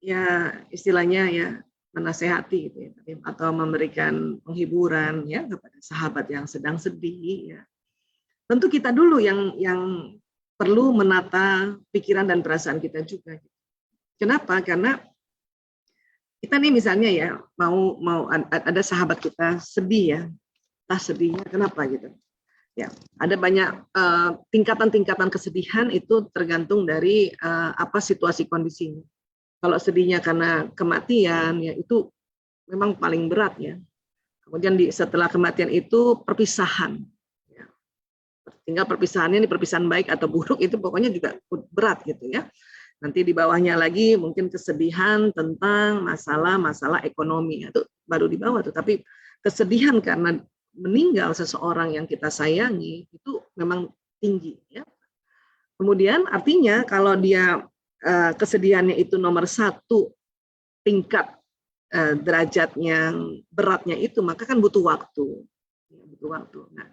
ya istilahnya ya menasehati gitu ya, atau memberikan penghiburan ya kepada sahabat yang sedang sedih, ya, tentu kita dulu yang perlu menata pikiran dan perasaan kita juga. Kenapa? Karena kita nih misalnya ya mau ada sahabat kita sedih ya, sedihnya kenapa gitu? Ya, ada banyak tingkatan-tingkatan kesedihan itu tergantung dari apa situasi kondisinya. Kalau sedihnya karena kematian ya itu memang paling berat ya. Kemudian setelah kematian itu perpisahan. Ya. Tinggal perpisahannya ini perpisahan baik atau buruk itu pokoknya juga berat gitu ya. Nanti di bawahnya lagi mungkin kesedihan tentang masalah ekonomi itu baru di bawah tuh. Tapi kesedihan karena meninggal seseorang yang kita sayangi itu memang tinggi ya. Kemudian artinya kalau dia kesedihannya itu nomor 1 tingkat derajat yang beratnya itu, maka kan butuh waktu. Nah,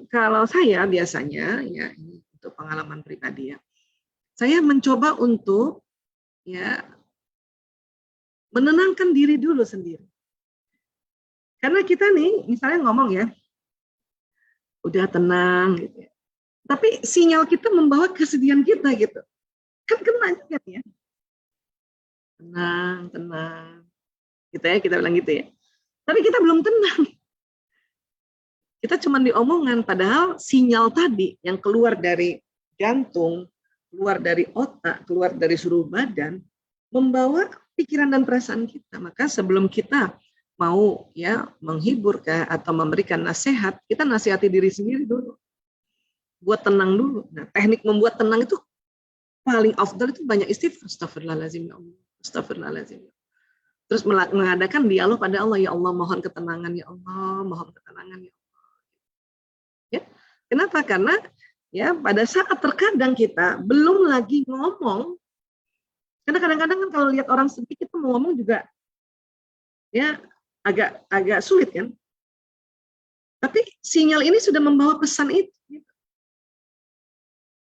kalau saya biasanya ya ini untuk pengalaman pribadi ya, saya mencoba untuk ya menenangkan diri dulu sendiri. Karena kita nih misalnya ngomong ya, udah tenang gitu ya. Tapi sinyal kita membawa kesedihan kita gitu. Kan kena juga ya. Tenang. Gitu ya, kita bilang gitu ya. Tapi kita belum tenang. Kita cuma diomongan, padahal sinyal tadi yang keluar dari jantung, keluar dari otak, keluar dari seluruh badan, membawa pikiran dan perasaan kita. Maka sebelum kita mau ya menghibur atau memberikan nasihat, kita nasihati diri sendiri dulu. Buat tenang dulu. Nah, teknik membuat tenang itu paling afdal itu banyak istighfar. Astagfirullahaladzim ya Allah. Astagfirullahaladzim. Terus mengadakan dialog pada Allah, ya Allah mohon ketenangan, ya Allah mohon ketenangan, ya Allah. Ya, kenapa? Karena ya pada saat terkadang kita belum lagi ngomong, karena kadang-kadang kan kalau lihat orang sedih kita mau ngomong juga ya agak sulit kan. Tapi sinyal ini sudah membawa pesan itu.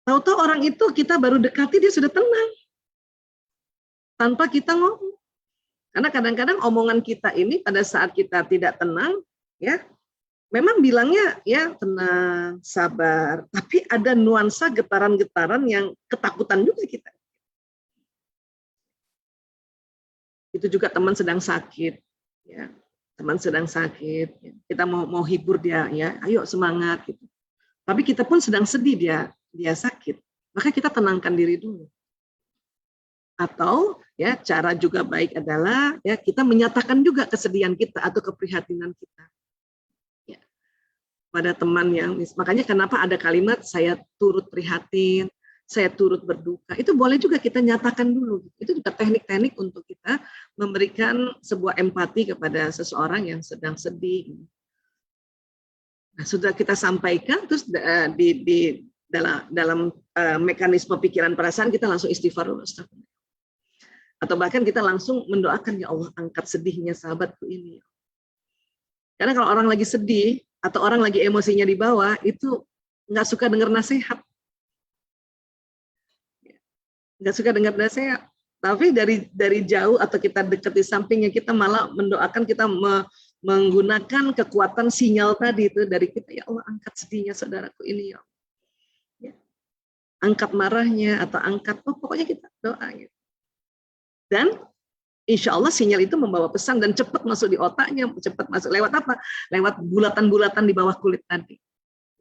Tahu-tahu orang itu kita baru dekati dia sudah tenang. Tanpa kita ngomong. Karena kadang-kadang omongan kita ini pada saat kita tidak tenang, ya, memang bilangnya ya tenang, sabar, tapi ada nuansa getaran-getaran yang ketakutan juga kita. Itu juga teman sedang sakit, ya, teman sedang sakit, ya. Kita mau hibur dia, ya, ayo semangat gitu. Tapi kita pun sedang sedih dia sakit, maka kita tenangkan diri dulu. Atau ya cara juga baik adalah ya kita menyatakan juga kesedihan kita atau keprihatinan kita ya, pada teman yang makanya kenapa ada kalimat saya turut prihatin, saya turut berduka, itu boleh juga kita nyatakan dulu. Itu juga teknik-teknik untuk kita memberikan sebuah empati kepada seseorang yang sedang sedih. Nah, sudah kita sampaikan terus di dalam mekanisme pikiran perasaan kita langsung istighfar dulu. Atau bahkan kita langsung mendoakan, ya Allah angkat sedihnya sahabatku ini. Karena kalau orang lagi sedih atau orang lagi emosinya di bawah itu nggak suka dengar nasihat, nggak suka dengar nasihat. Tapi dari jauh atau kita dekat di sampingnya kita malah mendoakan, kita menggunakan kekuatan sinyal tadi itu dari kita, ya Allah angkat sedihnya saudaraku ini ya. Angkat marahnya atau angkat pokoknya kita doa gitu. Dan insya Allah sinyal itu membawa pesan dan cepat masuk di otaknya, cepat masuk lewat apa? Lewat bulatan-bulatan di bawah kulit tadi.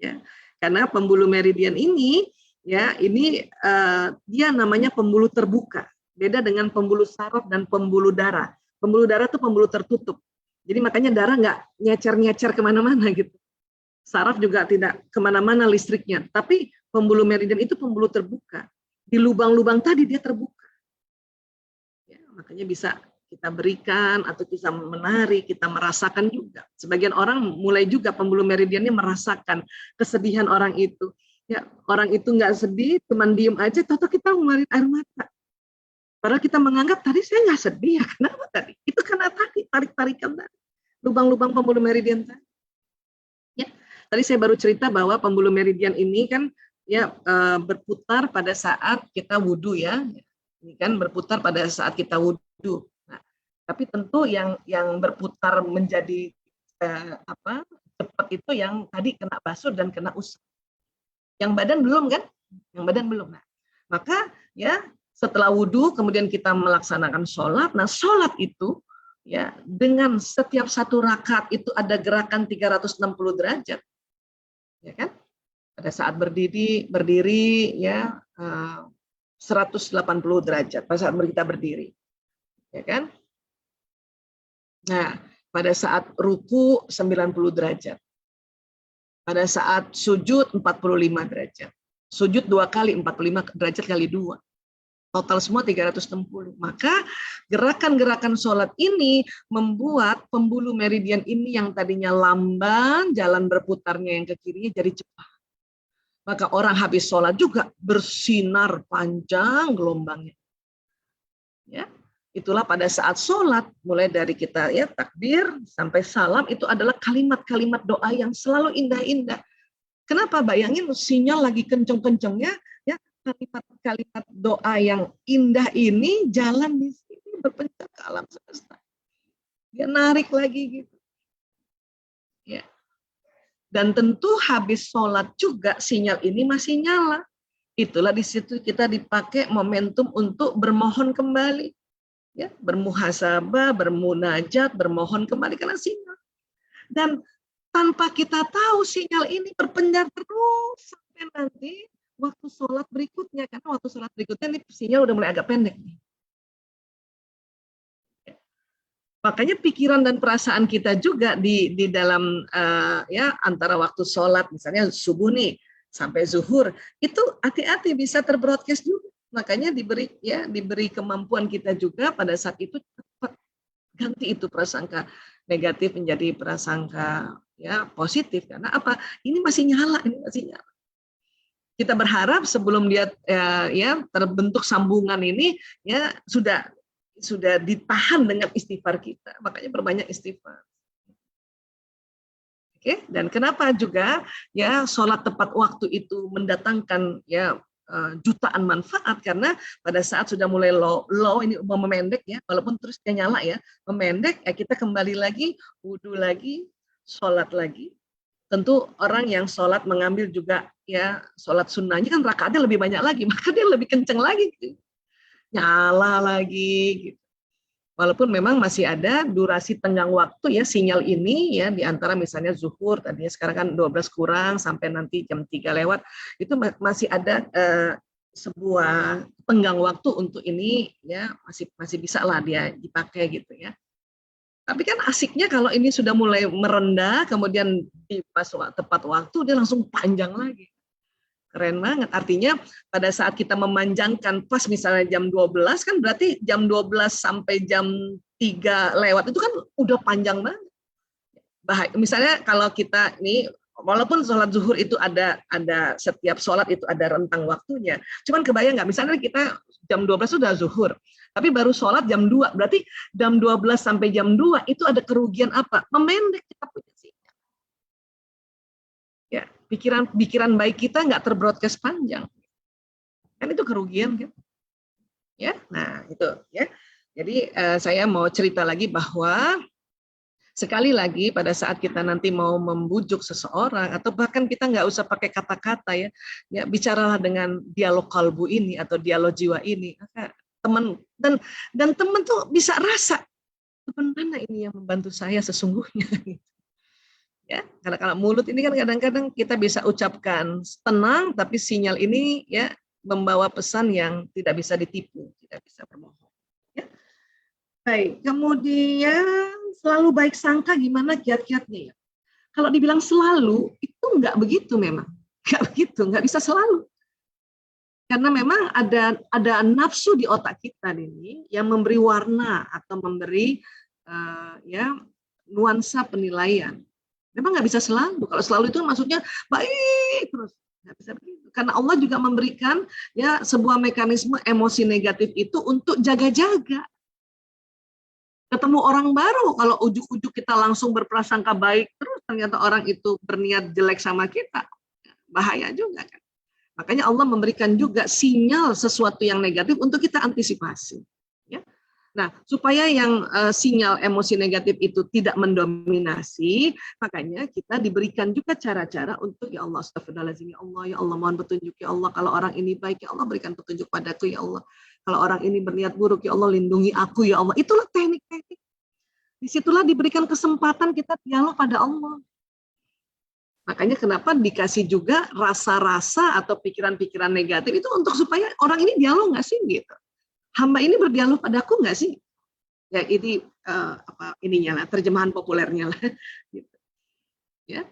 Ya, karena pembuluh meridian ini, ya ini dia namanya pembuluh terbuka. Beda dengan pembuluh saraf dan pembuluh darah. Pembuluh darah itu pembuluh tertutup. Jadi makanya darah nggak nyecer-nyecer kemana-mana gitu. Saraf juga tidak kemana-mana listriknya. Tapi pembuluh meridian itu pembuluh terbuka. Di lubang-lubang tadi dia terbuka. Makanya bisa kita berikan atau bisa menarik, kita merasakan juga. Sebagian orang mulai juga pembuluh meridiannya merasakan kesedihan orang itu. Ya, orang itu nggak sedih, cuman diem aja, tahu kita ngeluarin air mata. Padahal kita menganggap tadi saya nggak sedih, ya kenapa tadi? Itu karena tadi tarik-tarikan tadi, lubang-lubang pembuluh meridian tadi. Ya, tadi saya baru cerita bahwa pembuluh meridian ini kan ya berputar pada saat kita wudhu ya. Ini kan berputar pada saat kita wudhu. Nah, tapi tentu yang berputar menjadi cepat itu yang tadi kena basuh dan kena usap. Yang badan belum kan? Yang badan belum. Nah, maka ya setelah wudhu kemudian kita melaksanakan sholat. Nah, sholat itu ya dengan setiap satu rakaat itu ada gerakan 360 derajat, ya kan? Pada saat berdiri ya. 180 derajat pada saat kita berdiri, ya kan? Nah, pada saat ruku 90 derajat. Pada saat sujud 45 derajat. Sujud 2 kali, 45 derajat kali 2. Total semua 360. Maka gerakan-gerakan sholat ini membuat pembuluh meridian ini yang tadinya lamban, jalan berputarnya yang ke kirinya jadi cepat. Maka orang habis sholat juga bersinar panjang gelombangnya. Ya, itulah pada saat sholat, mulai dari kita ya takbir sampai salam itu adalah kalimat-kalimat doa yang selalu indah-indah. Kenapa? Bayangin sinyal lagi kenceng-kencengnya, ya kalimat-kalimat doa yang indah ini jalan di sini berpencar ke alam semesta. Dia narik lagi gitu. Ya. Dan tentu habis sholat juga sinyal ini masih nyala. Itulah di situ kita dipakai momentum untuk bermohon kembali. Ya, bermuhasabah, bermunajat, bermohon kembali karena sinyal. Dan tanpa kita tahu sinyal ini berpencar terus sampai nanti waktu sholat berikutnya. Karena waktu sholat berikutnya nih sinyal udah mulai agak pendek nih. Makanya pikiran dan perasaan kita juga di dalam ya antara waktu sholat, misalnya subuh nih sampai zuhur, itu hati-hati bisa terbroadcast juga. Makanya diberi kemampuan kita juga pada saat itu cepat ganti itu prasangka negatif menjadi prasangka ya positif. Karena apa? Ini masih nyala, ini masih nyala. Kita berharap sebelum dia ya terbentuk sambungan ini ya sudah ditahan dengan istighfar kita. Makanya berbanyak istighfar. Oke, dan kenapa juga ya sholat tepat waktu itu mendatangkan ya jutaan manfaat, karena pada saat sudah mulai low ini memendek ya, walaupun terus dia nyala ya, memendek ya kita kembali lagi, wudhu lagi, sholat lagi. Tentu orang yang sholat mengambil juga ya sholat sunnahnya kan rakaatnya lebih banyak lagi, maka dia lebih kenceng lagi gitu. Nyala lagi gitu. Walaupun memang masih ada durasi tenggang waktu ya sinyal ini ya di antara misalnya zuhur tadinya sekarang kan 12 kurang sampai nanti jam 3 lewat itu masih ada sebuah tenggang waktu untuk ini ya masih bisa lah dia dipakai gitu ya. Tapi kan asiknya kalau ini sudah mulai merendah kemudian di pas tepat waktu dia langsung panjang lagi. Keren banget. Artinya pada saat kita memanjangkan pas misalnya jam 12 kan berarti jam 12 sampai jam 3 lewat itu kan udah panjang banget. Misalnya kalau kita ini walaupun sholat zuhur itu ada setiap sholat itu ada rentang waktunya. Cuman kebayang nggak misalnya kita jam 12 sudah zuhur. Tapi baru sholat jam 2. Berarti jam 12 sampai jam 2 itu ada kerugian apa? Memendek kita punya sinyal. Ya, pikiran baik kita nggak terbroadcast panjang, kan itu kerugian kan? Ya, nah itu ya. Jadi saya mau cerita lagi bahwa sekali lagi pada saat kita nanti mau membujuk seseorang atau bahkan kita nggak usah pakai kata-kata ya bicaralah dengan dialog kalbu ini atau dialog jiwa ini. Teman dan teman tuh bisa rasa teman mana ini yang membantu saya sesungguhnya. Ya, karena kalau mulut ini kan kadang-kadang kita bisa ucapkan tenang, tapi sinyal ini ya membawa pesan yang tidak bisa ditipu, tidak bisa berbohong. Ya. Baik, kemudian selalu baik sangka gimana kiat-kiatnya ya? Kalau dibilang selalu itu nggak begitu memang, nggak begitu, nggak bisa selalu. Karena memang ada nafsu di otak kita ini yang memberi warna atau memberi ya nuansa penilaian. Memang nggak bisa selalu. Kalau selalu itu maksudnya baik terus, nggak bisa begitu. Karena Allah juga memberikan ya sebuah mekanisme emosi negatif itu untuk jaga-jaga. Ketemu orang baru, kalau ujuk-ujuk kita langsung berprasangka baik terus, ternyata orang itu berniat jelek sama kita, bahaya juga kan. Makanya Allah memberikan juga sinyal sesuatu yang negatif untuk kita antisipasi. Ya. Nah, supaya yang sinyal emosi negatif itu tidak mendominasi, makanya kita diberikan juga cara-cara untuk ya Allah, astagfirullahaladzim, ya Allah mohon petunjuk ya Allah, kalau orang ini baik ya Allah berikan petunjuk padaku ya Allah, kalau orang ini berniat buruk ya Allah lindungi aku ya Allah. Itulah teknik-teknik. Disitulah diberikan kesempatan kita dialog pada Allah. Makanya kenapa dikasih juga rasa-rasa atau pikiran-pikiran negatif itu untuk supaya orang ini dialog nggak sih gitu. Hamba ini berdialog padaku nggak sih? Ya ini ininya lah, terjemahan populernya lah. Gitu. Ya.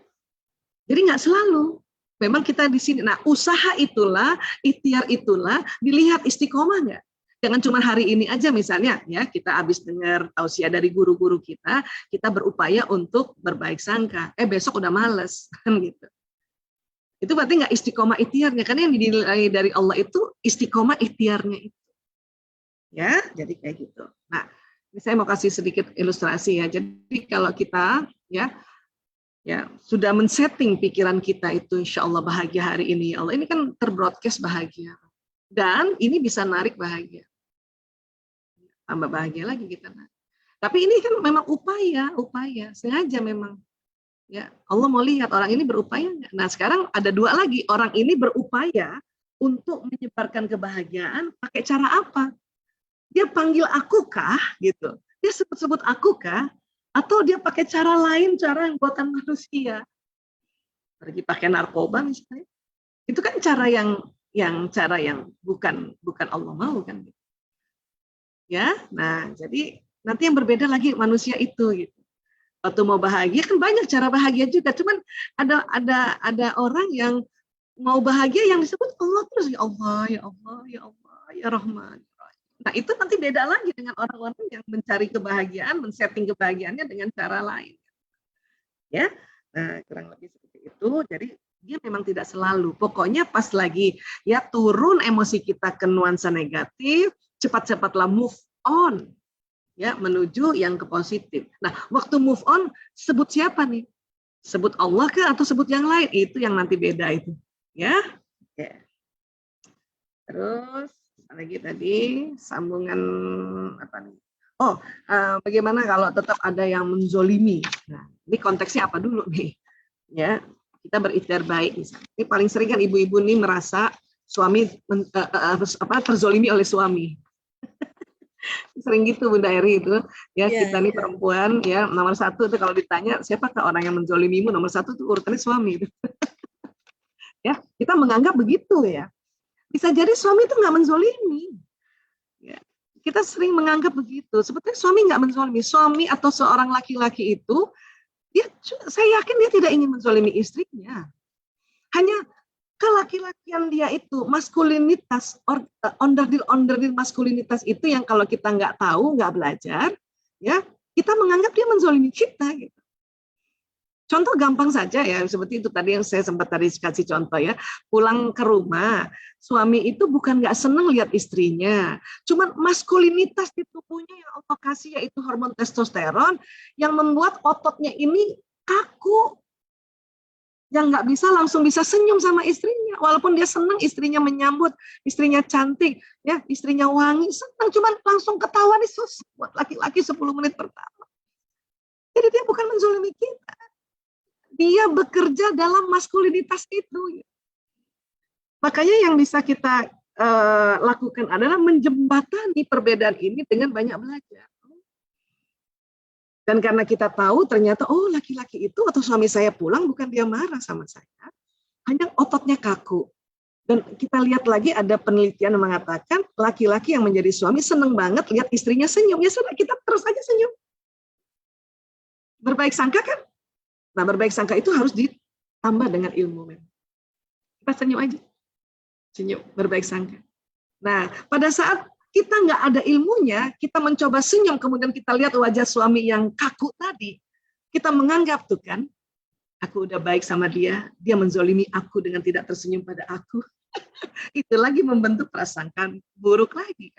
Jadi nggak selalu. Memang kita di sini. Nah, usaha itulah, ikhtiar itulah dilihat istiqomah nggak. Jangan cuma hari ini aja misalnya ya kita habis dengar tausiah dari guru-guru kita berupaya untuk berbaik sangka. Besok udah males kan gitu. Itu berarti nggak istiqomah ikhtiarnya, karena yang dinilai dari Allah itu istiqomah ikhtiarnya itu. Ya, jadi kayak gitu. Nah, ini saya mau kasih sedikit ilustrasi ya. Jadi kalau kita ya sudah men-setting pikiran kita itu insya Allah bahagia hari ini. Allah ini kan terbroadcast bahagia. Dan ini bisa narik bahagia. Tambah bahagia lagi kita. Tapi ini kan memang upaya, sengaja memang. Ya, Allah mau lihat orang ini berupaya nggak. Nah, sekarang ada dua lagi, orang ini berupaya untuk menyebarkan kebahagiaan pakai cara apa? Dia panggil akukah gitu. Dia sebut-sebut akukah, atau dia pakai cara lain, cara yang buatan manusia. Pergi pakai narkoba misalnya. Itu kan cara yang bukan Allah mau kan. Ya, nah jadi nanti yang berbeda lagi manusia itu gitu. Waktu mau bahagia kan banyak cara bahagia juga, cuman ada orang yang mau bahagia yang disebut Allah terus, ya Allah, ya Allah, ya Allah, ya Rahman. Nah itu nanti beda lagi dengan orang-orang yang mencari kebahagiaan, men-setting kebahagiaannya dengan cara lain. Ya, nah kurang lebih seperti itu. Jadi dia memang tidak selalu. Pokoknya pas lagi ya turun emosi kita ke nuansa negatif, cepat-cepatlah move on. Ya, menuju yang ke positif. Nah, waktu move on, sebut siapa nih? Sebut Allah kah atau sebut yang lain? Itu yang nanti beda itu. Ya. Oke. Terus, lagi tadi, sambungan apa nih? Oh, bagaimana kalau tetap ada yang menzolimi? Nah, ini konteksnya apa dulu nih? Ya, kita berikhtiar baik. Misalnya. Ini paling sering kan ibu-ibu nih merasa suami terzolimi oleh suami. Sering gitu Bunda Eri itu ya, kita nih perempuan ya nomor satu itu kalau ditanya siapakah orang yang menzolimimu, nomor satu itu urutannya suami itu. Ya kita menganggap begitu ya, bisa jadi suami itu nggak menzolimi ya, kita sering menganggap begitu. Sebetulnya suami nggak menzolimi. Suami atau seorang laki-laki itu saya yakin dia tidak ingin menzolimi istrinya, hanya kelaki-lakian dia itu, maskulinitas, onderdil maskulinitas itu yang kalau kita nggak tahu, nggak belajar, ya kita menganggap dia menzolimi kita. Gitu. Contoh gampang saja ya, seperti itu tadi yang saya sempat tadi kasih contoh ya, pulang ke rumah, suami itu bukan nggak seneng lihat istrinya, cuman maskulinitas di tubuhnya yang Allah kasih yaitu hormon testosteron yang membuat ototnya ini kaku. Yang nggak bisa langsung bisa senyum sama istrinya, walaupun dia senang istrinya menyambut, istrinya cantik, ya istrinya wangi, senang, cuman langsung ketawa nih susah buat laki-laki 10 menit pertama. Jadi dia bukan menzolimi kita, dia bekerja dalam maskulinitas itu. Makanya yang bisa kita lakukan adalah menjembatani perbedaan ini dengan banyak belajar. Dan karena kita tahu ternyata, oh laki-laki itu atau suami saya pulang bukan dia marah sama saya, hanya ototnya kaku. Dan kita lihat lagi ada penelitian yang mengatakan laki-laki yang menjadi suami senang banget lihat istrinya senyum. Ya sudah, kita terus aja senyum. Berbaik sangka kan? Nah berbaik sangka itu harus ditambah dengan ilmu. Kita senyum aja. Senyum, berbaik sangka. Nah pada saat kita nggak ada ilmunya, kita mencoba senyum, kemudian kita lihat wajah suami yang kaku tadi, kita menganggap tuh kan, aku udah baik sama dia, dia menzolimi aku dengan tidak tersenyum pada aku. Itu lagi membentuk prasangka buruk lagi.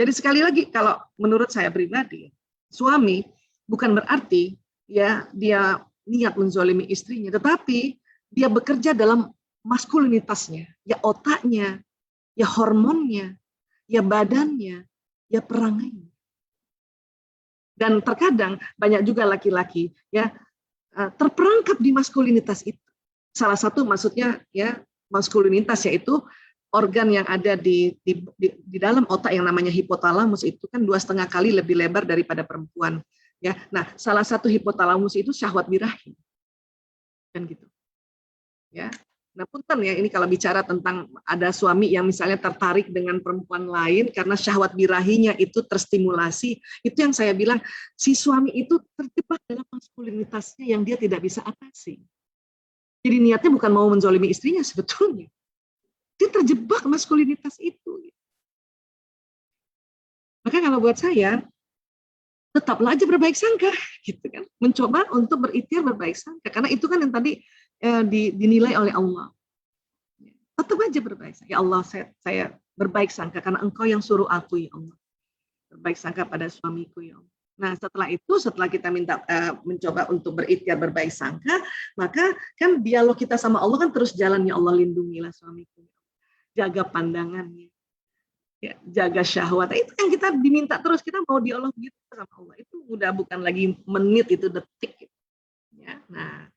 Jadi sekali lagi, kalau menurut saya pribadi, suami bukan berarti ya dia niat menzolimi istrinya, tetapi dia bekerja dalam maskulinitasnya, ya otaknya, ya hormonnya, ya badannya, ya perangainya. Dan terkadang banyak juga laki-laki ya terperangkap di maskulinitas itu. Salah satu maksudnya ya maskulinitas yaitu organ yang ada di dalam otak yang namanya hipotalamus itu kan 2,5 kali lebih lebar daripada perempuan. Ya, nah salah satu hipotalamus itu syahwat birahi, kan gitu. Ya, Nah, punten ya, ini kalau bicara tentang ada suami yang misalnya tertarik dengan perempuan lain karena syahwat birahinya itu terstimulasi, itu yang saya bilang, si suami itu terjebak dalam maskulinitasnya yang dia tidak bisa atasi. Jadi niatnya bukan mau menzolimi istrinya sebetulnya. Dia terjebak maskulinitas itu. Maka kalau buat saya, tetaplah aja berbaik sangka, gitu kan. Mencoba untuk berikhtiar berbaik sangka, karena itu kan yang tadi dinilai oleh Allah. Tetap aja berbaik sangka. Ya Allah, saya berbaik sangka karena Engkau yang suruh aku, ya Allah. Berbaik sangka pada suamiku, ya Allah. Nah, setelah itu, setelah kita mencoba untuk berikhtiar berbaik sangka, maka kan dialog kita sama Allah kan terus jalan, ya Allah, lindungilah suamiku. Jaga pandangannya. Ya, jaga syahwat. Itu yang kita diminta terus, kita mau dialog gitu sama Allah. Itu udah bukan lagi menit, itu detik. Ya, nah,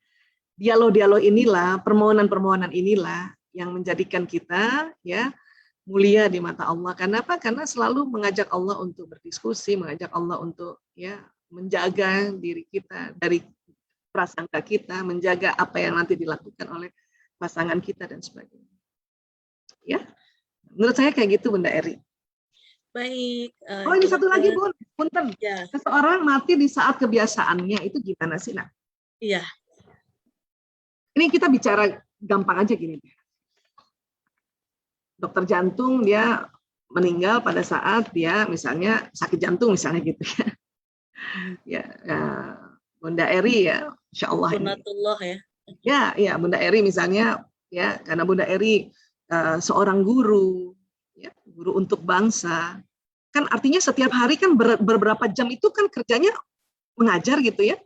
dialog-dialog inilah, permohonan-permohonan inilah yang menjadikan kita ya mulia di mata Allah. Kenapa? Karena selalu mengajak Allah untuk berdiskusi, mengajak Allah untuk ya menjaga diri kita dari prasangka kita, menjaga apa yang nanti dilakukan oleh pasangan kita dan sebagainya. Ya, menurut saya kayak gitu, Bunda Eri. Baik. Oh, ini satu lagi, Bun. Punten. Ya. Seseorang mati di saat kebiasaannya itu gimana sih, Nak? Iya. Ini kita bicara gampang aja gini. Dokter jantung dia meninggal pada saat dia misalnya sakit jantung misalnya gitu ya. Bunda Eri ya, Insya Allah Sunnatullah ya. Ya Bunda Eri misalnya ya, karena Bunda Eri seorang guru, ya, guru untuk bangsa, kan artinya setiap hari kan beberapa jam itu kan kerjanya mengajar gitu ya.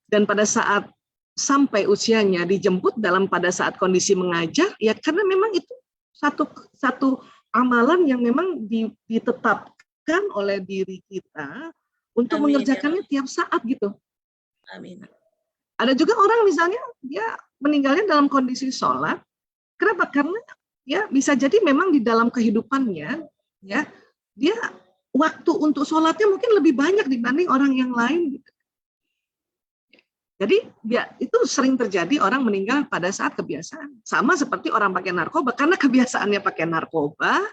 Dan pada saat sampai usianya dijemput pada saat kondisi mengajar, ya karena memang itu satu amalan yang memang ditetapkan oleh diri kita untuk Amin, mengerjakannya ya. tiap saat gitu. Amin. Ada juga orang misalnya dia meninggalnya dalam kondisi sholat. Kenapa? Karena ya bisa jadi memang di dalam kehidupannya ya dia waktu untuk sholatnya mungkin lebih banyak dibanding orang yang lain gitu. Jadi ya, itu sering terjadi orang meninggal pada saat kebiasaan. Sama seperti orang pakai narkoba, karena kebiasaannya pakai narkoba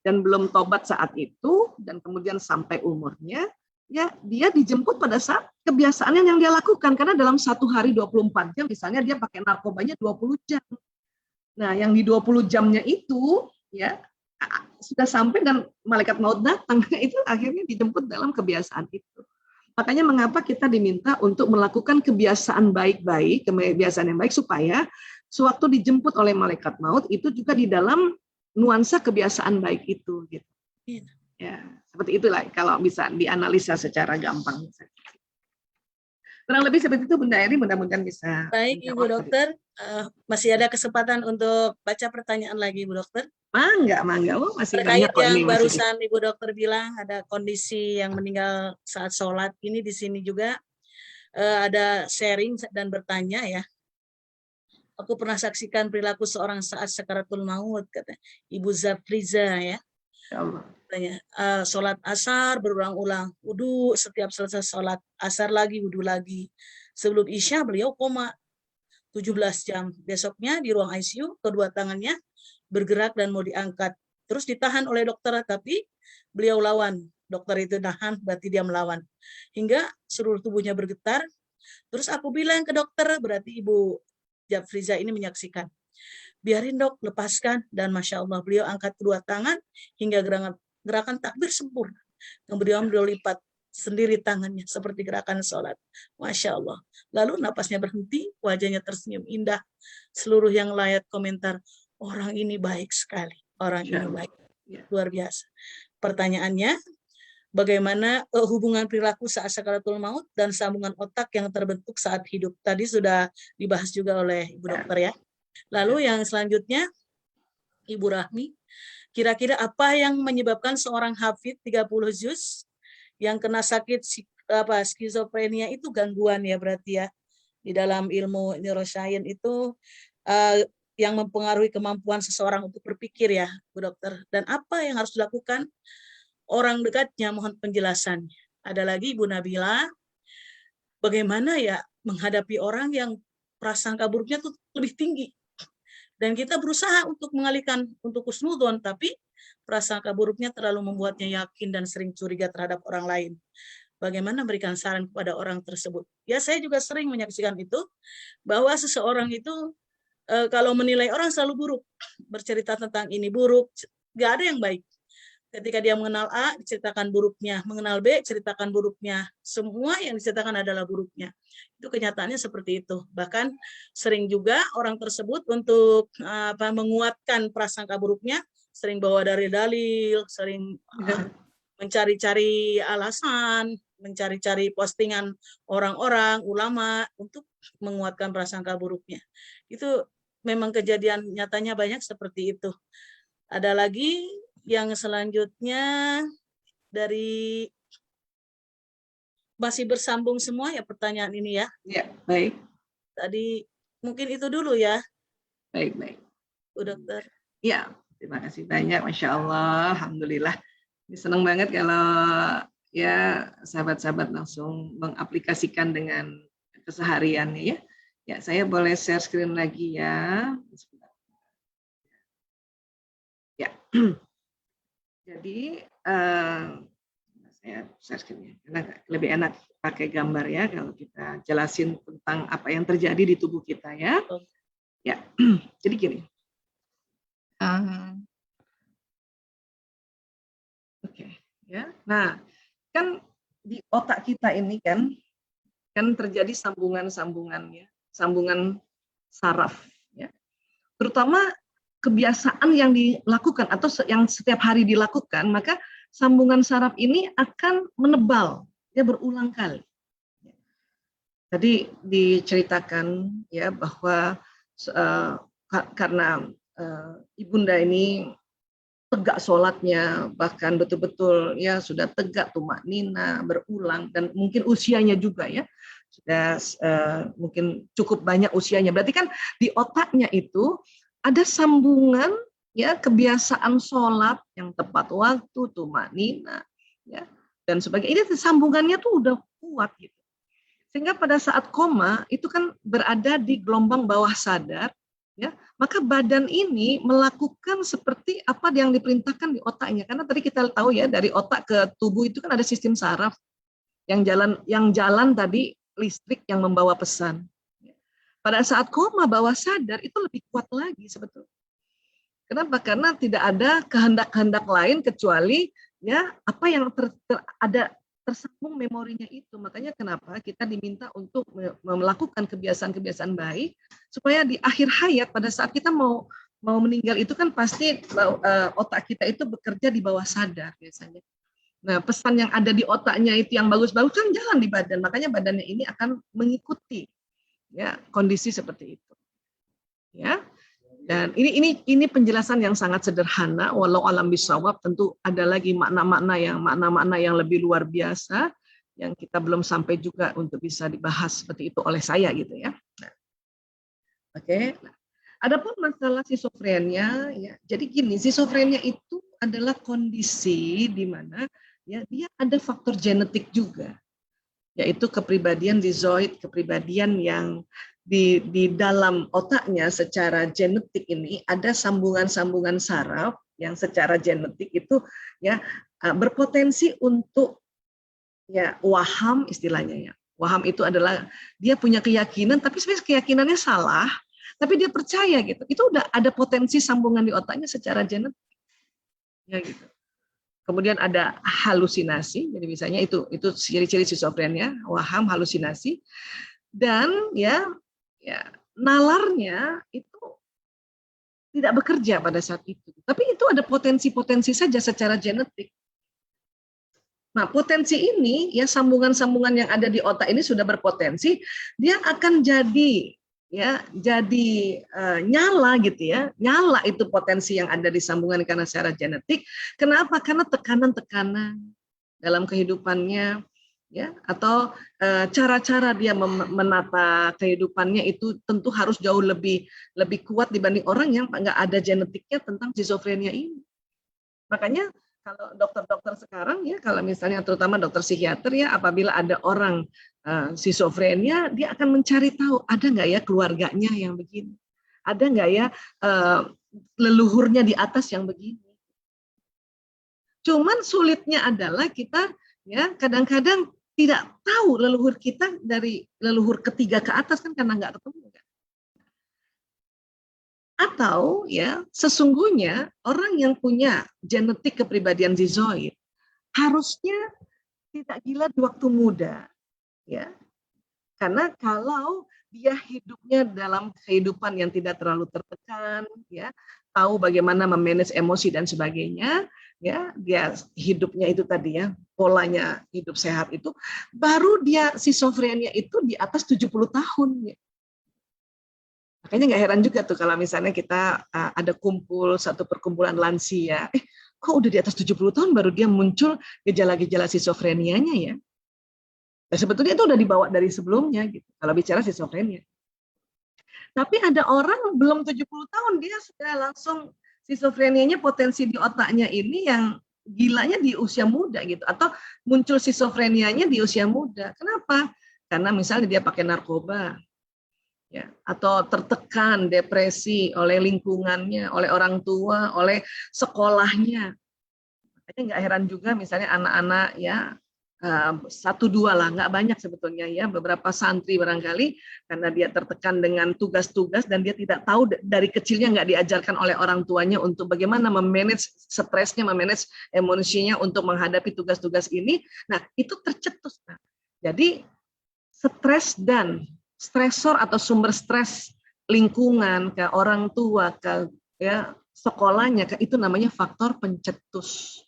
dan belum tobat saat itu, dan kemudian sampai umurnya, ya dia dijemput pada saat kebiasaannya yang dia lakukan. Karena dalam satu hari 24 jam, misalnya dia pakai narkobanya 20 jam. Nah, yang di 20 jamnya itu, ya sudah sampai dan malaikat maut datang, itu akhirnya dijemput dalam kebiasaan itu. Makanya mengapa kita diminta untuk melakukan kebiasaan baik-baik, kebiasaan yang baik supaya sewaktu dijemput oleh malaikat maut itu juga di dalam nuansa kebiasaan baik itu gitu. Ya, seperti itulah kalau bisa dianalisa secara gampang. Kurang lebih seperti itu, Bunda Eri, mudah-mudahan bisa. Baik, Ibu Dokter, masih ada kesempatan untuk baca pertanyaan lagi, Ibu Dokter. Mangga. Oh, masih terkait banyak kok yang ini. Barusan Ibu Dokter bilang ada kondisi yang meninggal saat sholat, ini di sini juga ada sharing dan bertanya ya. Aku pernah saksikan perilaku seorang saat sakaratul maut, kata Ibu Zafriza ya. Sholat asar berulang-ulang, wudhu, setiap selesai sholat asar lagi, wudhu lagi. Sebelum Isya beliau koma 17 jam. Besoknya di ruang ICU, kedua tangannya bergerak dan mau diangkat. Terus ditahan oleh dokter, tapi beliau lawan. Dokter itu nahan, berarti dia melawan. Hingga seluruh tubuhnya bergetar. Terus aku bilang ke dokter, berarti Ibu Zafriza ini menyaksikan. Biarin dok, lepaskan. Dan Masya Allah, beliau angkat kedua tangan hingga gerakan takbir sempurna. Kemudian beliau lipat sendiri tangannya seperti gerakan sholat. Masya Allah. Lalu napasnya berhenti, wajahnya tersenyum indah. Seluruh yang layak komentar, orang ini baik sekali. Orang ini baik. Luar biasa. Pertanyaannya, bagaimana hubungan perilaku saat sakaratul maut dan sambungan otak yang terbentuk saat hidup? Tadi sudah dibahas juga oleh Ibu Dokter ya. Lalu yang selanjutnya, Ibu Rahmi, kira-kira apa yang menyebabkan seorang hafid 30 juz yang kena sakit skizofrenia itu gangguan ya berarti ya. Di dalam ilmu neuroscience itu yang mempengaruhi kemampuan seseorang untuk berpikir ya, Bu Dokter. Dan apa yang harus dilakukan orang dekatnya, mohon penjelasannya. Ada lagi Ibu Nabila, bagaimana ya menghadapi orang yang prasangka buruknya tuh lebih tinggi. Dan kita berusaha untuk mengalihkan untuk husnudzon, tapi prasangka buruknya terlalu membuatnya yakin dan sering curiga terhadap orang lain. Bagaimana memberikan saran kepada orang tersebut? Ya, saya juga sering menyaksikan itu, bahwa seseorang itu kalau menilai orang selalu buruk, bercerita tentang ini buruk, nggak ada yang baik. Ketika dia mengenal A, diceritakan buruknya. Mengenal B, ceritakan buruknya. Semua yang diceritakan adalah buruknya. Itu kenyataannya seperti itu. Bahkan sering juga orang tersebut untuk menguatkan prasangka buruknya, sering bawa dari dalil, sering mencari-cari alasan, mencari-cari postingan orang-orang, ulama, untuk menguatkan prasangka buruknya. Itu memang kejadian nyatanya banyak seperti itu. Ada lagi yang selanjutnya dari masih bersambung semua ya pertanyaan ini ya. Ya, baik. Tadi mungkin itu dulu ya. Baik, baik. Bu Dokter. Ya, terima kasih banyak. Masya Allah, alhamdulillah. Ini senang banget kalau ya sahabat-sahabat langsung mengaplikasikan dengan kesehariannya ya. Ya, saya boleh share screen lagi ya. Ya. Jadi saya share screen-nya karena lebih enak pakai gambar ya kalau kita jelasin tentang apa yang terjadi di tubuh kita ya. Ya, jadi gini. Oke, ya. Nah, kan di otak kita ini kan terjadi sambungan-sambungannya, sambungan saraf ya. Terutama kebiasaan yang dilakukan atau yang setiap hari dilakukan, maka sambungan saraf ini akan menebal, ya berulang kali. Tadi diceritakan ya bahwa karena ibunda ini tegak sholatnya, bahkan betul-betul ya sudah tegak tumaknina, berulang, dan mungkin usianya juga ya sudah mungkin cukup banyak usianya. Berarti kan di otaknya itu ada sambungan ya kebiasaan sholat yang tepat waktu, tumaknina ya dan sebagainya. Ini sambungannya tuh udah kuat gitu. Sehingga pada saat koma itu kan berada di gelombang bawah sadar ya, maka badan ini melakukan seperti apa yang diperintahkan di otaknya. Karena tadi kita tahu ya dari otak ke tubuh itu kan ada sistem saraf yang jalan tadi listrik yang membawa pesan. Pada saat koma bawah sadar itu lebih kuat lagi sebetulnya. Kenapa? Karena tidak ada kehendak-kehendak lain kecuali ya apa yang ada tersambung memorinya itu. Makanya kenapa kita diminta untuk melakukan kebiasaan-kebiasaan baik supaya di akhir hayat pada saat kita mau meninggal itu kan pasti otak kita itu bekerja di bawah sadar biasanya. Nah, pesan yang ada di otaknya itu yang bagus-bagus kan jalan di badan. Makanya badannya ini akan mengikuti ya kondisi seperti itu ya. Dan ini penjelasan yang sangat sederhana, walau alam bisawab. Tentu ada lagi makna-makna yang lebih luar biasa yang kita belum sampai juga untuk bisa dibahas seperti itu oleh saya gitu ya. Nah, oke. Adapun masalah schizofrenia ya, jadi gini, schizofrenia itu adalah kondisi di mana ya dia ada faktor genetik juga, yaitu kepribadian dizoid, kepribadian yang di dalam otaknya secara genetik ini ada sambungan-sambungan saraf yang secara genetik itu ya berpotensi untuk ya waham istilahnya ya. Waham itu adalah dia punya keyakinan tapi sebenarnya keyakinannya salah, tapi dia percaya gitu. Itu udah ada potensi sambungan di otaknya secara genetik. Ya gitu. Kemudian ada halusinasi, jadi misalnya itu ciri-ciri schizofrenia, waham, halusinasi, dan ya nalarnya itu tidak bekerja pada saat itu. Tapi itu ada potensi-potensi saja secara genetik. Nah, potensi ini ya sambungan-sambungan yang ada di otak ini sudah berpotensi, dia akan jadi nyala gitu ya. Nyala itu potensi yang ada di sambungan karena secara genetik. Kenapa? Karena tekanan-tekanan dalam kehidupannya ya, atau cara-cara dia menata kehidupannya itu tentu harus jauh lebih kuat dibanding orang yang nggak ada genetiknya tentang schizofrenia ini. Makanya kalau dokter-dokter sekarang ya, kalau misalnya terutama dokter psikiater ya, apabila ada orang schizofrenia, dia akan mencari tahu ada nggak ya keluarganya yang begini, Ada nggak ya leluhurnya di atas yang begini? Cuman sulitnya adalah kita ya kadang-kadang tidak tahu leluhur kita dari leluhur ketiga ke atas kan karena nggak ketemu kan. Atau ya sesungguhnya orang yang punya genetik kepribadian skizoid harusnya tidak gila di waktu muda, ya. Karena kalau dia hidupnya dalam kehidupan yang tidak terlalu tertekan, ya, tahu bagaimana memanage emosi dan sebagainya, ya, dia hidupnya itu tadi ya, polanya hidup sehat itu, baru dia schizophrenia itu di atas 70 tahun. Ya. Makanya nggak heran juga tuh kalau misalnya kita ada kumpul satu perkumpulan lansia, kok udah di atas 70 tahun baru dia muncul gejala-gejala schizophrenianya ya. Nah, sebetulnya itu udah dibawa dari sebelumnya gitu. Kalau bicara schizophrenia. Tapi ada orang belum 70 tahun dia sudah langsung schizophrenianya potensi di otaknya ini yang gilanya di usia muda gitu atau muncul schizophrenianya di usia muda. Kenapa? Karena misalnya dia pakai narkoba. Ya, atau tertekan, depresi oleh lingkungannya, oleh orang tua, oleh sekolahnya. Makanya nggak heran juga misalnya anak-anak ya 1-2 lah, nggak banyak sebetulnya ya, beberapa santri barangkali karena dia tertekan dengan tugas-tugas dan dia tidak tahu dari kecilnya nggak diajarkan oleh orang tuanya untuk bagaimana memanage stresnya, memanage emosinya untuk menghadapi tugas-tugas ini. Nah itu tercetus. Nah, jadi stres dan stresor atau sumber stres lingkungan ke orang tua ke ya sekolahnya ke itu namanya faktor pencetus.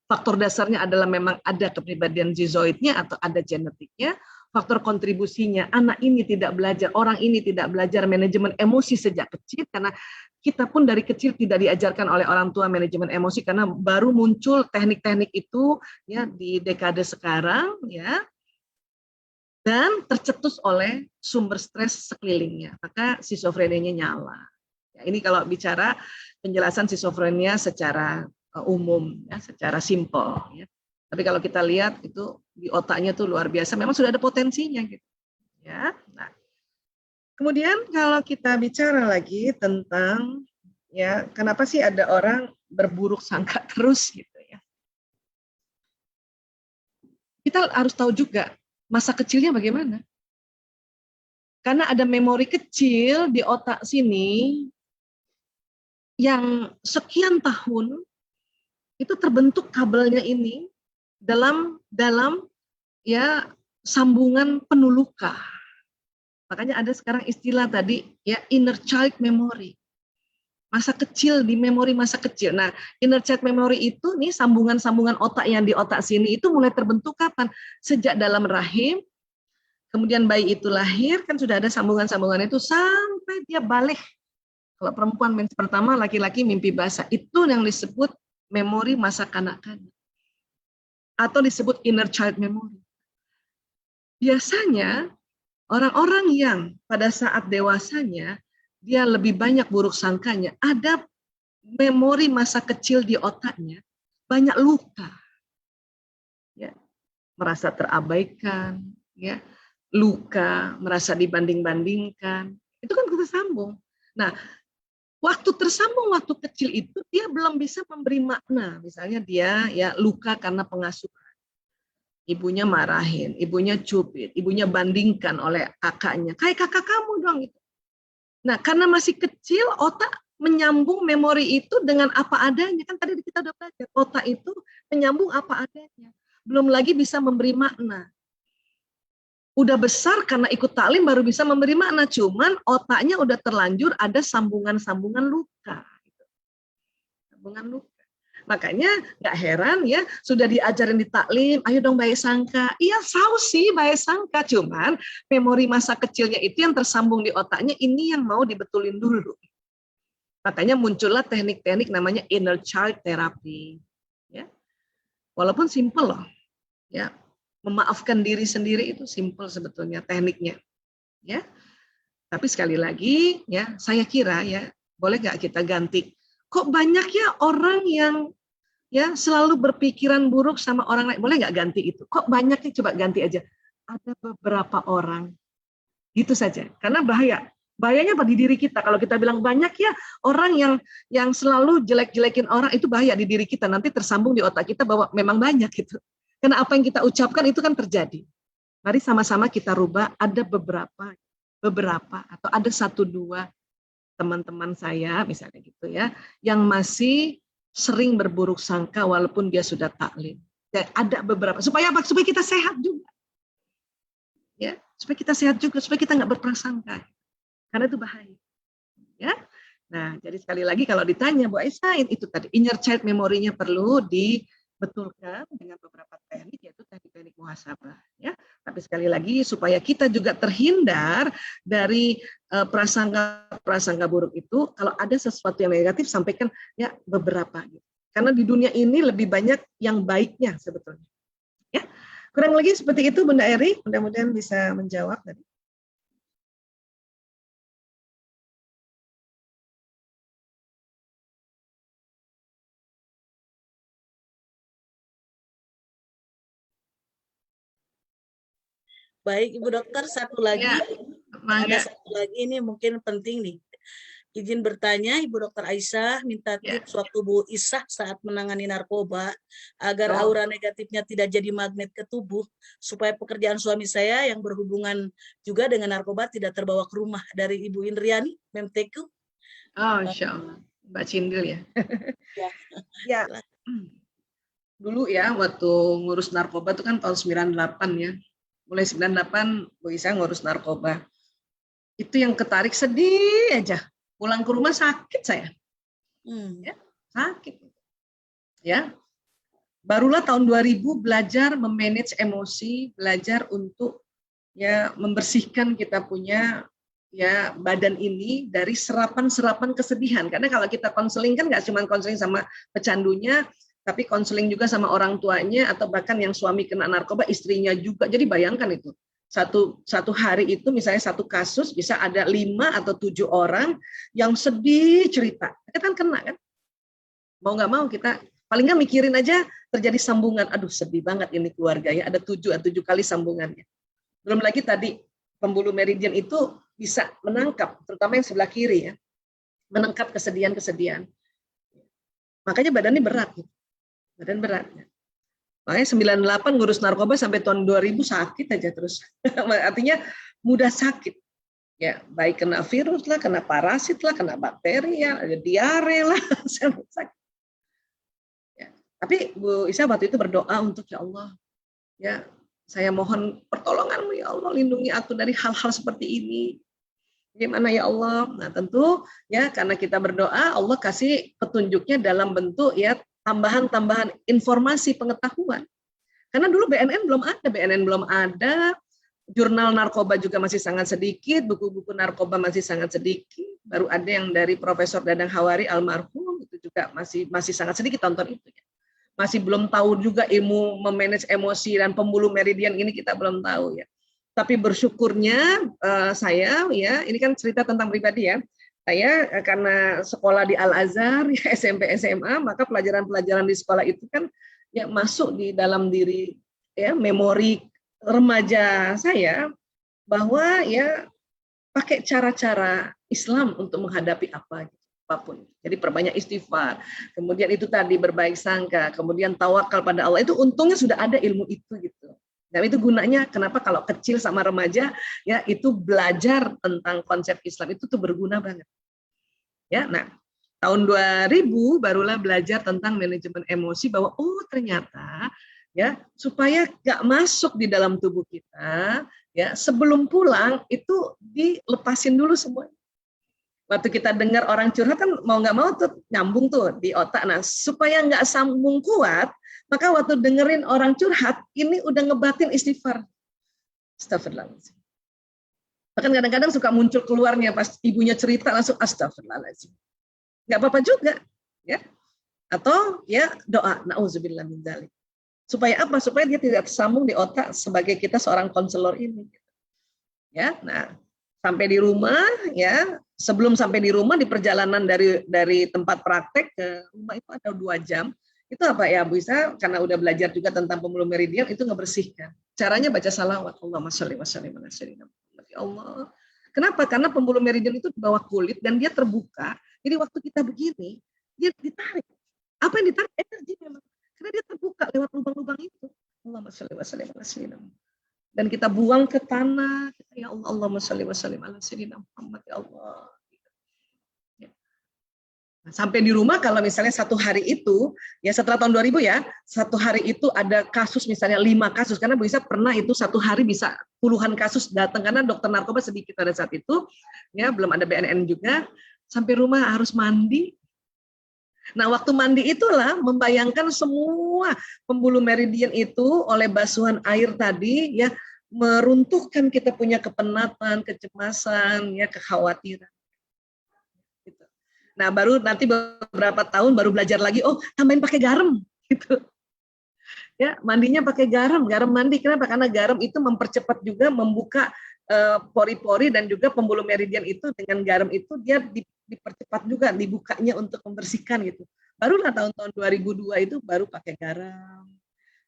Faktor dasarnya adalah memang ada kepribadian skizoidnya atau ada genetiknya. Faktor kontribusinya anak ini tidak belajar, orang ini tidak belajar manajemen emosi sejak kecil karena kita pun dari kecil tidak diajarkan oleh orang tua manajemen emosi karena baru muncul teknik-teknik itu ya di dekade sekarang ya. Dan tercetus oleh sumber stres sekelilingnya, maka schizophrenia nyala. Ya, ini kalau bicara penjelasan schizophrenia secara umum, ya, secara simpel. Ya. Tapi kalau kita lihat itu di otaknya tuh luar biasa, memang sudah ada potensinya gitu. Ya, nah. Kemudian kalau kita bicara lagi tentang ya kenapa sih ada orang berburuk sangka terus gitu ya. Kita harus tahu juga masa kecilnya bagaimana? Karena ada memori kecil di otak sini yang sekian tahun itu terbentuk kabelnya ini dalam ya sambungan penuh luka. Makanya ada sekarang istilah tadi ya inner child memory. Masa kecil di memori masa kecil. Nah, inner child memory itu nih sambungan-sambungan otak yang di otak sini itu mulai terbentuk kapan? Sejak dalam rahim, kemudian bayi itu lahir kan sudah ada sambungan-sambungan itu sampai dia balik. Kalau perempuan mens pertama, laki-laki mimpi basah. Itu yang disebut memori masa kanak-kanak. Atau disebut inner child memory. Biasanya orang-orang yang pada saat dewasanya dia lebih banyak buruk sangkanya, ada memori masa kecil di otaknya, banyak luka. Ya, merasa terabaikan, ya, luka, merasa dibanding-bandingkan. Itu kan kita sambung. Nah, waktu tersambung waktu kecil itu dia belum bisa memberi makna. Misalnya dia ya luka karena pengasuhan. Ibunya marahin, ibunya cubit, ibunya bandingkan oleh kakaknya. Kayak kakak kamu dong itu. Nah, karena masih kecil, otak menyambung memori itu dengan apa adanya. Kan tadi kita udah belajar, otak itu menyambung apa adanya. Belum lagi bisa memberi makna. Udah besar karena ikut taklim baru bisa memberi makna. Cuman otaknya udah terlanjur ada sambungan-sambungan luka. Sambungan luka. Makanya nggak heran ya, sudah diajarin di taklim, ayo dong baik sangka. Iya tahu sih baik sangka, cuman memori masa kecilnya itu yang tersambung di otaknya, ini yang mau dibetulin dulu. Makanya muncullah teknik-teknik namanya inner child therapy. Ya. Walaupun simple loh, ya memaafkan diri sendiri itu simple sebetulnya tekniknya. Ya. Tapi sekali lagi, ya saya kira ya boleh nggak kita ganti? Kok banyak ya orang yang ya selalu berpikiran buruk sama orang lain, boleh nggak ganti itu? Kok banyaknya, coba ganti aja. Ada beberapa orang, gitu saja. Karena bahaya. Bahayanya apa di diri kita? Kalau kita bilang banyak ya orang yang selalu jelek-jelekin orang, itu bahaya di diri kita. Nanti tersambung di otak kita bahwa memang banyak gitu. Karena apa yang kita ucapkan itu kan terjadi. Mari sama-sama kita rubah. Ada beberapa atau ada 1-2 teman-teman saya misalnya gitu ya, yang masih sering berburuk sangka walaupun dia sudah taklim. Dan ada beberapa, supaya apa? Supaya kita sehat juga. Ya, supaya kita sehat juga, supaya kita nggak berprasangka. Karena itu bahaya. Ya. Nah, jadi sekali lagi kalau ditanya Bu Aisyah, itu tadi inner child memory-nya perlu dibetulkan dengan beberapa teknik, yaitu teknik muhasabah. Ya. Tapi sekali lagi supaya kita juga terhindar dari prasangka buruk itu, kalau ada sesuatu yang negatif sampaikan ya beberapa. Karena di dunia ini lebih banyak yang baiknya sebetulnya. Ya. Kurang lebih seperti itu Bunda Eri, mudah-mudahan bisa menjawab tadi. Baik Ibu Dokter, satu lagi. Ya, ada satu lagi ini mungkin penting nih. Izin bertanya, Ibu Dokter Aisyah minta tips waktu Bu Isah saat menangani narkoba agar aura negatifnya tidak jadi magnet ke tubuh, supaya pekerjaan suami saya yang berhubungan juga dengan narkoba tidak terbawa ke rumah. Dari Ibu Indriani, Memteku. Oh, Insya Allah. Mbak Cindil ya. Ya. Dulu ya, waktu ngurus narkoba itu kan tahun 98 ya. Mulai 98 Bu Isah ngurus narkoba. Itu yang ketarik sedih aja. Pulang ke rumah sakit saya. Ya, sakit. Ya. Barulah tahun 2000 belajar memanage emosi, belajar untuk ya membersihkan kita punya ya badan ini dari serapan-serapan kesedihan. Karena kalau kita konseling kan nggak cuma konseling sama pecandunya, tapi konseling juga sama orang tuanya atau bahkan yang suami kena narkoba, istrinya juga. Jadi bayangkan itu. Satu hari itu misalnya satu kasus bisa ada 5 atau 7 orang yang sedih cerita. Kita kan kena kan? Mau nggak mau kita paling nggak mikirin aja terjadi sambungan. Aduh sedih banget ini keluarga ya. Ada 7 kali sambungannya. Belum lagi tadi pembuluh meridian itu bisa menangkap, terutama yang sebelah kiri ya, menangkap kesedihan-kesedihan. Makanya badannya berat. Badan berat. Makanya 98 ngurus narkoba sampai tahun 2000 sakit aja terus. Artinya mudah sakit. Ya, baik kena virus lah, kena parasit lah, kena bakteri ya, ada diare lah. Ya. Tapi Bu Isah waktu itu berdoa untuk ya Allah, ya saya mohon pertolongan-Mu ya Allah, lindungi aku dari hal-hal seperti ini. Gimana ya Allah? Nah tentu ya karena kita berdoa, Allah kasih petunjuknya dalam bentuk ya tambahan-tambahan informasi pengetahuan. Karena dulu BNN belum ada, jurnal narkoba juga masih sangat sedikit, buku-buku narkoba masih sangat sedikit. Baru ada yang dari Profesor Dadang Hawari almarhum itu juga masih sangat sedikit tonton itu. Masih belum tahu juga ilmu memanage emosi dan pembuluh meridian ini kita belum tahu ya. Tapi bersyukurnya saya ya, ini kan cerita tentang pribadi ya. Saya karena sekolah di Al-Azhar, ya, SMP, SMA, maka pelajaran-pelajaran di sekolah itu kan ya masuk di dalam diri ya memori remaja saya bahwa ya pakai cara-cara Islam untuk menghadapi apapun. Jadi perbanyak istighfar, kemudian itu tadi berbaik sangka, kemudian tawakal pada Allah. Itu untungnya sudah ada ilmu itu gitu. Dan itu gunanya kenapa kalau kecil sama remaja ya itu belajar tentang konsep Islam itu tuh berguna banget. Ya, nah tahun 2000 barulah belajar tentang manajemen emosi bahwa oh ternyata ya supaya nggak masuk di dalam tubuh kita ya sebelum pulang itu dilepasin dulu semuanya. Waktu kita dengar orang curhat kan mau nggak mau tuh nyambung tuh di otak. Nah supaya nggak sambung kuat, maka waktu dengerin orang curhat ini udah ngebatin istighfar. Astagfirullahaladzim. Bahkan kadang-kadang suka muncul keluarnya pas ibunya cerita langsung astagfirullahaladzim. Nggak apa-apa juga, ya. Atau ya doa nauzubillah min dzalik. Supaya apa? Supaya dia tidak tersambung di otak sebagai kita seorang konselor ini. Ya, nah sampai di rumah ya. Sebelum sampai di rumah di perjalanan dari tempat praktek ke rumah itu ada 2 jam. Itu apa ya Bu Isah? Karena udah belajar juga tentang pembuluh meridian itu ngebersihkan. Caranya baca salawat. Allahumma sholli wa sallim ala sayyidina Muhammad. Ya Allah, Kenapa? Karena pembuluh meridian itu di bawah kulit dan dia terbuka. Jadi waktu kita begini, dia ditarik. Apa yang ditarik? Energi memang. Karena dia terbuka lewat lubang-lubang itu. Allahumma sholli wa sallim ala sayyidina. Dan kita buang ke tanah. Ya Allah, Allahumma sholli wa sallim ala sayyidina Muhammad, ya Allah. Nah, sampai di rumah kalau misalnya satu hari itu, ya setelah tahun 2000 ya, satu hari itu ada kasus misalnya 5 kasus, karena Bu Isa pernah itu satu hari bisa puluhan kasus datang, karena dokter narkoba sedikit pada saat itu, ya belum ada BNN juga, sampai rumah harus mandi. Nah, waktu mandi itulah membayangkan semua pembuluh meridian itu oleh basuhan air tadi ya meruntuhkan kita punya kepenatan, kecemasan, ya kekhawatiran. Gitu. Nah, baru nanti beberapa tahun baru belajar lagi, oh tambahin pakai garam gitu. Ya, mandinya pakai garam mandi. Kenapa? Karena garam itu mempercepat juga membuka pori-pori dan juga pembuluh meridian itu dengan garam itu dia dipercepat juga dibukanya untuk membersihkan gitu. Barulah tahun-tahun 2002 itu baru pakai garam.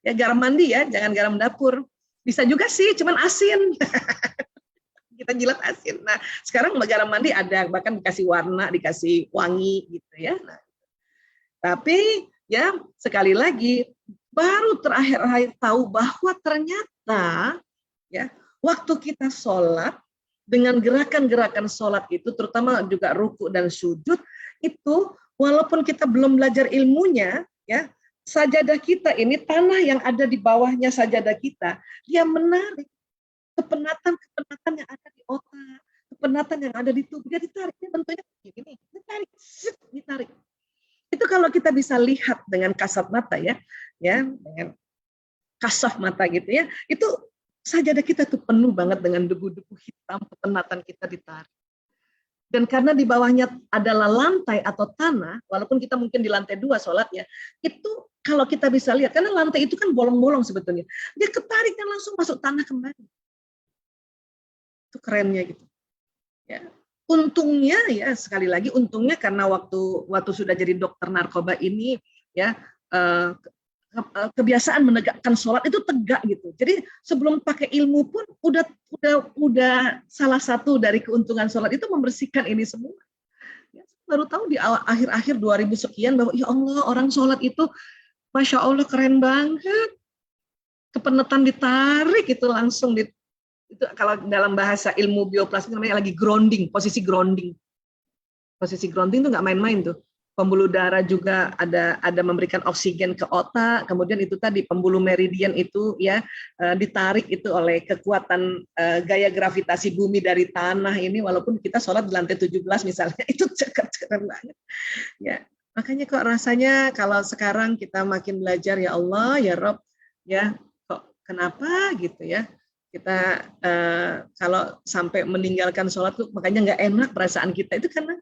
Ya garam mandi ya, jangan garam dapur. Bisa juga sih, cuman asin. Kita jilat asin. Nah, sekarang garam mandi ada, bahkan dikasih warna, dikasih wangi gitu ya. Nah, tapi ya sekali lagi baru terakhir tahu bahwa ternyata ya waktu kita sholat, dengan gerakan-gerakan sholat itu, terutama juga ruku dan sujud, itu walaupun kita belum belajar ilmunya, ya sajadah kita ini, tanah yang ada di bawahnya sajadah kita, dia menarik kepenatan-kepenatan yang ada di otak, kepenatan yang ada di tubuh, dia ditarik, dia bentuknya begini, ditarik. Itu kalau kita bisa lihat dengan kasat mata ya dengan kasaf mata gitu ya, itu sajadah kita tuh penuh banget dengan debu-debu hitam, kepenatan kita ditarik. Dan karena di bawahnya adalah lantai atau tanah, walaupun kita mungkin di lantai 2 sholatnya, itu kalau kita bisa lihat, karena lantai itu kan bolong-bolong sebetulnya, dia ketarik dan langsung masuk tanah kembali. Itu kerennya gitu. Ya. Untungnya ya sekali lagi untungnya karena waktu sudah jadi dokter narkoba ini ya kebiasaan menegakkan sholat itu tegak gitu. Jadi sebelum pakai ilmu pun udah salah satu dari keuntungan sholat itu membersihkan ini semua. Ya, baru tahu di akhir-akhir 2000 sekian bahwa ya Allah orang sholat itu Masya Allah keren banget. Kepenatan ditarik itu langsung itu kalau dalam bahasa ilmu bioplastik namanya lagi grounding, posisi grounding. Posisi grounding itu nggak main-main tuh. Pembuluh darah juga ada memberikan oksigen ke otak, kemudian itu tadi pembuluh meridian itu ya ditarik itu oleh kekuatan gaya gravitasi bumi dari tanah ini, walaupun kita sholat di lantai 17 misalnya, itu keren banget. Ya, makanya kok rasanya kalau sekarang kita makin belajar ya Allah, ya Rob, ya kok kenapa gitu ya, kita kalau sampai meninggalkan sholat tuh makanya nggak enak perasaan kita itu karena